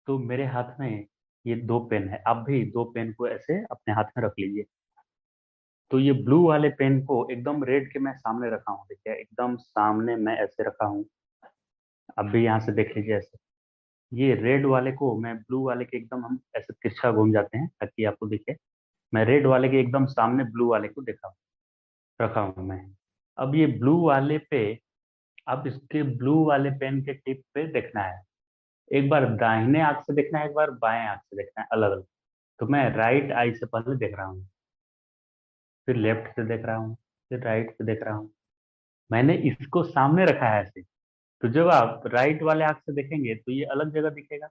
तो मेरे हाथ में ये दो पेन है, आप भी दो पेन को ऐसे अपने हाथ में रख लीजिए। तो ये ब्लू वाले पेन को एकदम रेड के मैं सामने रखा हूँ, देखिए एकदम सामने मैं ऐसे रखा हूँ। अब भी यहाँ से देख लीजिए ऐसे। ये रेड वाले को मैं ब्लू वाले के एकदम, हम ऐसे तिरछा घूम जाते हैं ताकि आपको दिखे। मैं रेड वाले के एकदम सामने ब्लू वाले को देखा रखा हूँ मैं। अब ये ब्लू वाले पे, अब इसके ब्लू वाले पेन के टिप पे देखना है। एक बार दाहिने आंख से देखना है, एक बार बाएं आंख से देखना है, अलग अलग। तो मैं राइट आई से पहले देख रहा हूँ, फिर लेफ्ट से देख रहा हूँ, फिर राइट से देख रहा हूँ। मैंने इसको सामने रखा है ऐसे। तो जब आप राइट वाले आंख से देखेंगे तो ये अलग जगह दिखेगा,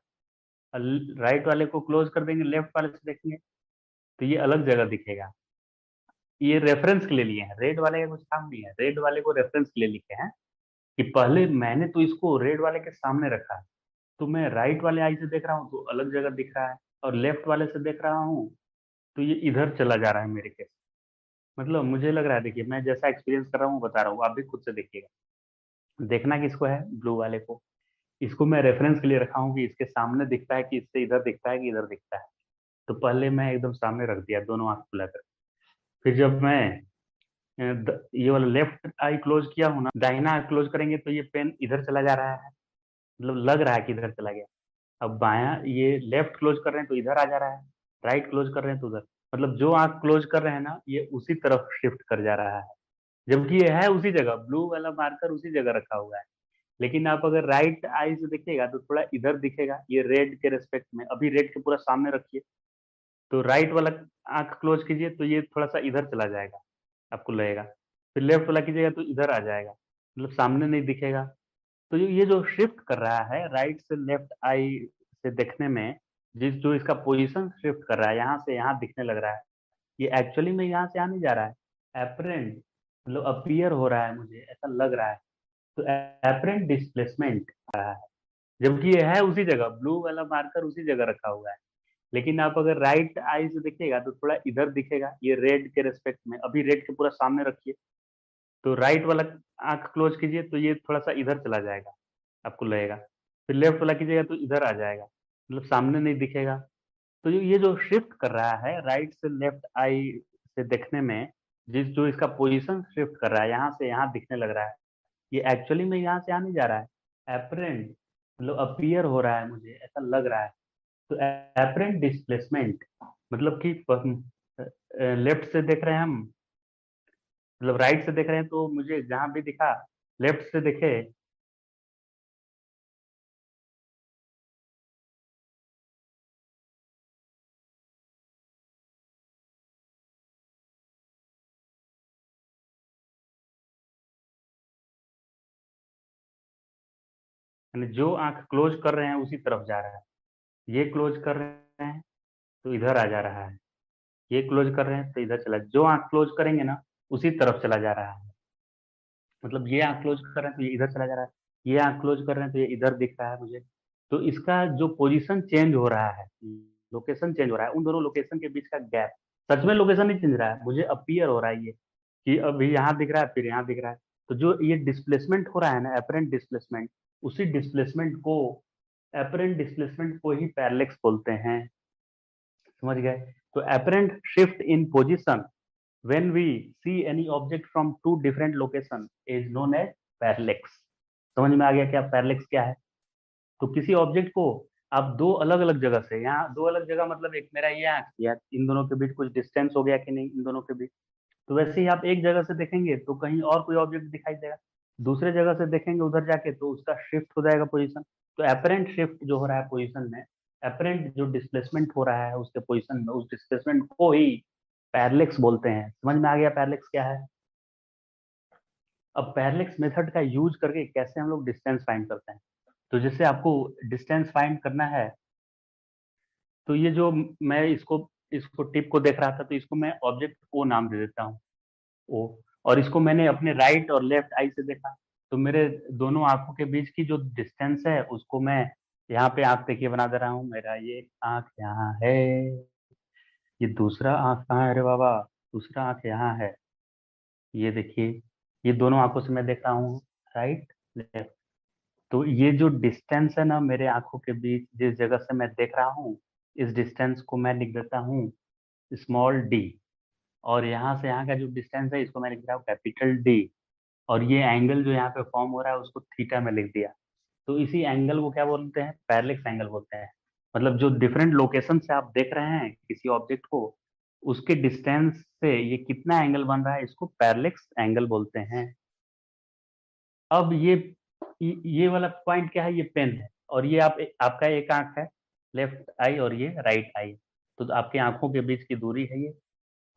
राइट वाले को क्लोज कर देंगे, लेफ्ट वाले से देखेंगे तो ये अलग जगह दिखेगा। ये रेफरेंस के लिए लिए हैं, रेड वाले का कुछ काम नहीं है, रेड वाले को रेफरेंस के लिए लिखे हैं कि पहले मैंने तो इसको रेड वाले के सामने रखा है, तो मैं राइट वाले आई से देख रहा हूँ तो अलग जगह दिख रहा है, और लेफ्ट वाले से देख रहा हूँ तो ये इधर चला जा रहा है मेरे केस। मतलब मुझे लग रहा है, देखिए मैं जैसा एक्सपीरियंस कर रहा हूँ बता रहा हूँ, आप भी खुद से देखिएगा। देखना किसको है, ब्लू वाले को। इसको मैं रेफरेंस के लिए रखा हूँ कि इसके सामने दिखता है कि इससे इधर दिखता है कि इधर दिखता है। तो पहले मैं एकदम सामने रख दिया दोनों आंख खुला कर। फिर जब मैं ये वाला लेफ्ट आई क्लोज किया हूँ ना, दाहिना आई क्लोज करेंगे तो ये पेन इधर चला जा रहा है, मतलब लग रहा है कि इधर चला गया। अब बायां ये लेफ्ट क्लोज कर रहे हैं तो इधर आ जा रहा है, राइट क्लोज कर रहे हैं तो उधर, मतलब जो आंख क्लोज कर रहे हैं ना ये उसी तरफ शिफ्ट कर जा रहा है। जबकि ये है उसी जगह, ब्लू वाला मार्कर उसी जगह रखा हुआ है। लेकिन आप अगर राइट आई से देखिएगा तो थोड़ा इधर दिखेगा, ये रेड के रेस्पेक्ट में। अभी रेड के पूरा सामने रखिए, तो राइट वाला आंख क्लोज कीजिए तो ये थोड़ा सा इधर चला जाएगा, आपको लगेगा। फिर लेफ्ट वाला कीजिएगा तो इधर आ जाएगा, मतलब सामने नहीं दिखेगा। तो ये जो शिफ्ट कर रहा है राइट से लेफ्ट आई से देखने में, जिस जो इसका पोजीशन शिफ्ट कर रहा है, यहाँ से यहाँ दिखने लग रहा है, ये एक्चुअली में यहाँ से आने जा रहा है। एपरेंट मतलब अपीयर हो रहा है, मुझे ऐसा लग रहा है। तो एपरेंट डिस्प्लेसमेंट आ रहा है, जबकि ये है उसी जगह, ब्लू वाला मार्कर उसी जगह रखा हुआ है। लेकिन आप अगर राइट आई से देखिएगा तो थोड़ा इधर दिखेगा, ये रेड के रेस्पेक्ट में। अभी रेड के पूरा सामने रखिए, तो राइट वाला आंख क्लोज कीजिए तो ये थोड़ा सा इधर चला जाएगा, आपको लगेगा। फिर लेफ्ट वाला कीजिएगा तो इधर आ जाएगा, मतलब सामने नहीं दिखेगा। तो ये जो शिफ्ट कर रहा है राइट से लेफ्ट आई से देखने में, जिस जो इसका पोजीशन शिफ्ट कर रहा है, यहाँ से यहाँ दिखने लग रहा है, ये एक्चुअली में यहाँ से आने जा रहा है। एपरेंट मतलब अपीयर हो रहा है, मुझे ऐसा लग रहा है। तो एपरेंट डिस्प्लेसमेंट मतलब कि लेफ्ट से देख रहे हैं हम, मतलब राइट से देख रहे हैं तो मुझे जहां भी दिखा, लेफ्ट से देखे यानी जो आंख क्लोज कर रहे हैं उसी तरफ जा रहा है। ये क्लोज कर रहे हैं तो इधर आ जा रहा है, ये क्लोज कर रहे हैं तो इधर चला, जो आंख क्लोज करेंगे ना उसी तरफ चला जा रहा है। मतलब ये आंख क्लोज कर रहे हैं तो ये इधर चला जा रहा है, ये आंख क्लोज कर रहे हैं तो ये इधर दिख रहा है मुझे। तो इसका जो पोजीशन चेंज हो रहा है, लोकेशन चेंज हो रहा है, उन दोनों लोकेशन के बीच का गैप, सच में लोकेशन नहीं चेंज रहा है, मुझे अपीयर हो रहा है ये कि अभी यहाँ दिख रहा है फिर यहाँ दिख रहा है। तो जो ये डिस्प्लेसमेंट हो रहा है ना, एपरेंट डिस्प्लेसमेंट, उसी डिस्प्लेसमेंट को, एपरेंट डिस्प्लेसमेंट को ही पैरेलैक्स बोलते हैं। समझ गए। तो apparent shift in position when we see any object from two different location is known as parallax। समझ में आ गया क्या पैरेलैक्स क्या है? तो किसी ऑब्जेक्ट को आप दो अलग अलग जगह से, यहाँ दो अलग जगह मतलब एक मेरा ये आंख या इन दोनों के बीच कुछ डिस्टेंस हो गया कि नहीं इन दोनों के बीच, तो वैसे ही आप एक जगह से देखेंगे तो कहीं और कोई ऑब्जेक्ट दिखाई देगा, दूसरे जगह से देखेंगे उधर जाके तो उसका शिफ्ट हो जाएगा पोजीशन। तो एपरेंट शिफ्ट जो हो रहा है पोजीशन में, एपरेंट जो डिस्प्लेसमेंट हो रहा है उसके पोजीशन में, उस डिस्प्लेसमेंट को ही पैरेलैक्स बोलते हैं। समझ में आ गया पैरेलैक्स क्या है? अब पैरेलैक्स मेथड का यूज करके कैसे हम लोग डिस्टेंस फाइंड करते हैं, तो जैसे आपको डिस्टेंस फाइंड करना है, तो ये जो मैं इसको इसको टिप को देख रहा था, तो इसको मैं ऑब्जेक्ट ओ नाम दे देता हूँ, ओ। और इसको मैंने अपने राइट और लेफ्ट आई से देखा, तो मेरे दोनों आंखों के बीच की जो डिस्टेंस है उसको मैं यहाँ पे आंख देखिए बना दे रहा हूँ। मेरा ये आंख यहाँ है, ये दूसरा आंख कहाँ है? अरे बाबा, दूसरा आंख यहाँ है। ये देखिए, ये दोनों आंखों से मैं देख रहा हूँ राइट लेफ्ट। तो ये जो डिस्टेंस है ना मेरे आंखों के बीच, जिस जगह से मैं देख रहा हूँ, इस डिस्टेंस को मैं लिख देता हूँ स्मॉल डी। और यहाँ से यहाँ का जो डिस्टेंस है इसको मैं लिख रहा हूँ कैपिटल डी। और ये एंगल जो यहाँ पे फॉर्म हो रहा है उसको थीटा में लिख दिया। तो इसी एंगल को क्या बोलते हैं? पैरेलैक्स एंगल बोलते हैं। मतलब जो डिफरेंट लोकेशन से आप देख रहे हैं किसी ऑब्जेक्ट को, उसके डिस्टेंस से ये कितना एंगल बन रहा है, इसको पैरेलैक्स एंगल बोलते हैं। अब ये वाला पॉइंट क्या है? ये पेन है, और ये आपका एक आंख है लेफ्ट आई और ये राइट आई। तो आपकी आंखों के बीच की दूरी है ये,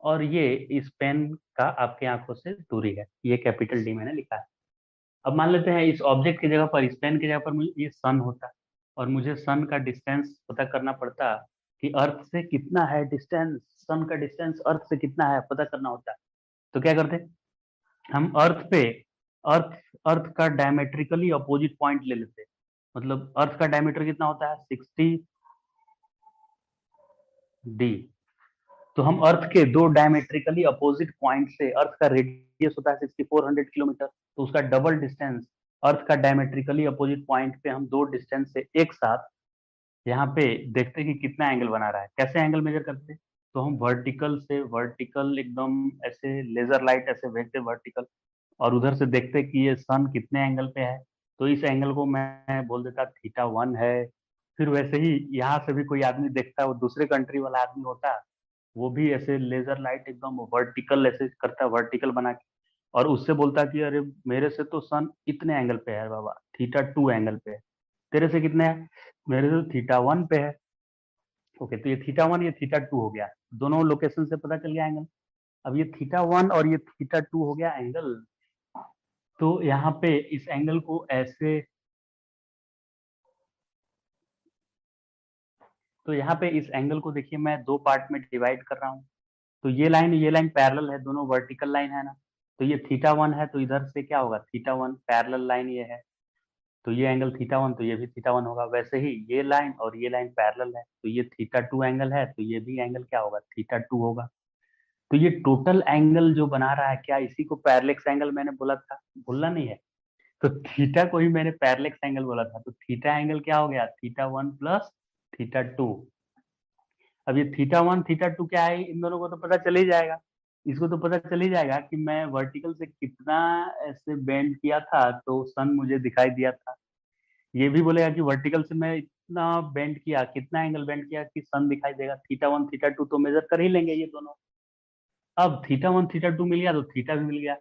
और ये इस पेन का आपके आंखों से दूरी है, ये कैपिटल डी मैंने लिखा है। अब मान लेते हैं इस ऑब्जेक्ट की जगह पर, इस पेन की जगह पर मुझे ये सन होता, और मुझे सन का डिस्टेंस पता करना पड़ता कि अर्थ से कितना है डिस्टेंस, सन का डिस्टेंस अर्थ से कितना है पता करना होता। तो क्या करते, हम अर्थ अर्थ का डायमेट्रिकली अपोजिट पॉइंट ले लेते। मतलब अर्थ का डायमीटर कितना होता है? 60 डी। तो हम अर्थ के दो डायमेट्रिकली अपोजिट पॉइंट से, अर्थ का रेडियस होता है 6400 किलोमीटर, तो उसका डबल डिस्टेंस अर्थ का डायमेट्रिकली अपोजिट पॉइंट पे हम दो डिस्टेंस से एक साथ यहाँ पे देखते हैं कि कितना एंगल बना रहा है। कैसे एंगल मेजर करते हैं? तो हम वर्टिकल से, वर्टिकल एकदम ऐसे लेजर लाइट ऐसे भेजते वर्टिकल, और उधर से देखते कि ये सन कितने एंगल पे है। तो इस एंगल को मैं बोल देता थीटा 1 है। फिर वैसे ही यहाँ से भी कोई आदमी देखता है, वो दूसरे कंट्री वाला आदमी होता है, वो भी ऐसे लेजर लाइट एकदम वर्टिकल ऐसे करता है, वर्टिकल बना के, और उससे बोलता कि अरे मेरे से तो सन इतने एंगल पे है बाबा, थीटा 2 एंगल पे है। तेरे से कितने है? मेरे से थीटा 1 पे है। ओके, तो ये थीटा 1 ये थीटा 2 हो गया, दोनों लोकेशन से पता चल गया एंगल। अब ये थीटा 1 और ये थीटा 2 हो गया एंगल। तो यहाँ पे इस एंगल को ऐसे, तो यहाँ पे इस एंगल को देखिए मैं दो पार्ट में डिवाइड कर रहा हूँ। तो ये लाइन पैरेलल है, दोनों वर्टिकल लाइन है ना। तो ये थीटा 1 है, तो इधर से क्या होगा? थीटा 1 पैरेलल लाइन ये है, तो ये एंगल थीटा 1, तो ये भी थीटा 1 होगा। वैसे ही ये लाइन और ये लाइन पैरेलल है, तो ये थीटा 2 एंगल है, तो ये भी एंगल क्या होगा? थीटा 2 होगा। तो ये टोटल एंगल जो बना रहा है, क्या इसी को पैरेलैक्स एंगल मैंने बोला था? भूलना नहीं है। तो थीटा को ही मैंने पैरेलैक्स एंगल बोला था, तो थीटा एंगल क्या हो गया? Theta 1 plus theta 2। अब ये थीटा 1 थीटा 2 क्या है, इन दोनों को तो पता चल ही जाएगा। इसको तो पता चल ही जाएगा कि मैं वर्टिकल से कितना ऐसे बेंड किया था तो सन मुझे दिखाई दिया था। ये भी बोलेगा कि वर्टिकल से मैं इतना बेंड किया, कितना एंगल बेंड किया कि सन दिखाई देगा। थीटा 1 थीटा 2 तो मेजर कर ही लेंगे ये दोनों। अब थीटा 1 थीटा 2 मिल गया तो थीटा भी मिल गया।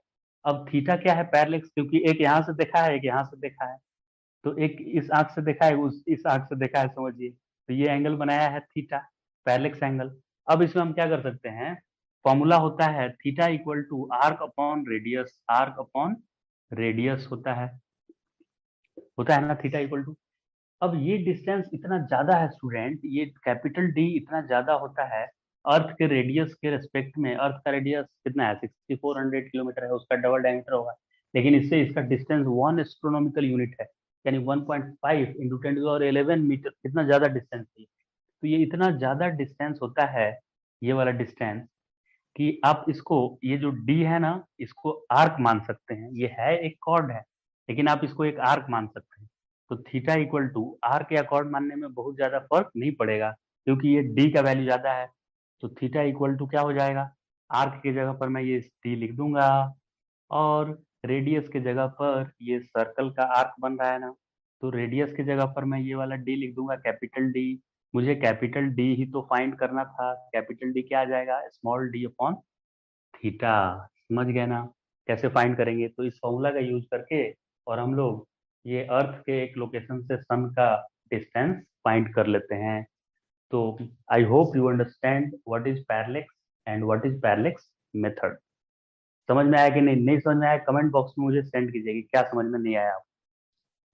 अब थीटा क्या है? पैरेलैक्स, क्योंकि एक यहाँ से देखा है एक यहाँ से देखा है, तो एक इस आंख से देखा है इस आंख से देखा है, समझिए। तो ये एंगल बनाया है थीटा, पैरेलैक्स एंगल। अब इसमें हम क्या कर सकते हैं? फॉर्मूला होता है theta equal to arc upon radius, arc upon radius होता है ना थीटा इक्वल टू। अब ये डिस्टेंस इतना ज्यादा है स्टूडेंट, ये कैपिटल डी इतना ज्यादा होता है अर्थ के रेडियस के रेस्पेक्ट में। अर्थ का रेडियस कितना है? 6400 किलोमीटर है, उसका डबल डायमीटर होगा। लेकिन इससे इसका डिस्टेंस 1 एस्ट्रोनॉमिकल यूनिट है, यानी 1.5 इंटू 10⁻11 मीटर, कितना ज्यादा डिस्टेंस है। तो ये इतना ज्यादा डिस्टेंस होता है, ये वाला डिस्टेंस, कि आप इसको, ये जो डी है ना, इसको आर्क मान सकते हैं। ये है एक कॉर्ड है, लेकिन आप इसको एक आर्क मान सकते हैं। तो थीटा इक्वल टू आर्क या कॉर्ड मानने में बहुत ज्यादा फर्क नहीं पड़ेगा, क्योंकि ये डी का वैल्यू ज्यादा है। तो थीटा इक्वल टू क्या हो जाएगा? आर्क की जगह पर मैं ये डी लिख दूंगा, और रेडियस के जगह पर ये सर्कल का आर्क बन रहा है ना, तो रेडियस की जगह पर मैं ये वाला डी लिख दूंगा, कैपिटल डी। मुझे कैपिटल डी ही तो फाइंड करना था, कैपिटल डी क्या आ जाएगा, स्मॉल डी अपॉन थीटा। समझ गए ना कैसे फाइंड करेंगे, तो इस फॉर्मूला का यूज करके और हम लोग ये अर्थ के एक लोकेशन से सन का डिस्टेंस फाइंड कर लेते हैं। तो I hope you understand what is parallax and what is parallax method. समझ में आया कि नहीं, नहीं समझ में आया कमेंट बॉक्स में मुझे सेंड कीजिएगा क्या समझ में नहीं आया।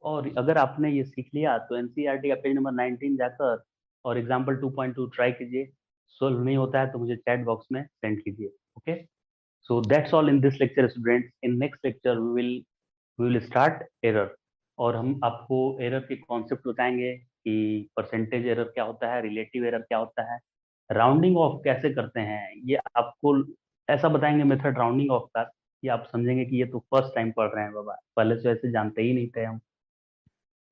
और अगर आपने ये सीख लिया तो एनसीईआरटी का पेज नंबर 19 जाकर और एग्जाम्पल 2.2 ट्राई कीजिए। सोल्व नहीं होता है तो मुझे चैट बॉक्स में सेंड कीजिए। Okay, so that's all in this lecture students. In next lecture we will start error, और हम आपको एरर के कॉन्सेप्ट बताएंगे कि परसेंटेज एरर क्या होता है, रिलेटिव एरर क्या होता है, राउंडिंग ऑफ कैसे करते हैं, ये आपको ऐसा बताएंगे मेथड राउंडिंग ऑफ का कि आप समझेंगे कि ये तो फर्स्ट टाइम पढ़ रहे हैं बाबा, पहले से ऐसे जानते ही नहीं थे हम।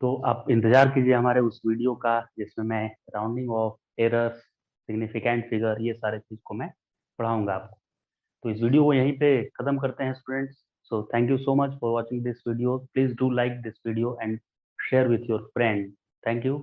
तो आप इंतजार कीजिए हमारे उस वीडियो का जिसमें मैं rounding off errors, significant figure, ये सारे चीज को मैं पढ़ाऊंगा आपको। तो इस वीडियो को यहीं पे खत्म करते हैं students. So thank you so much for watching this video. Please do like this video and share with your friend. Thank you.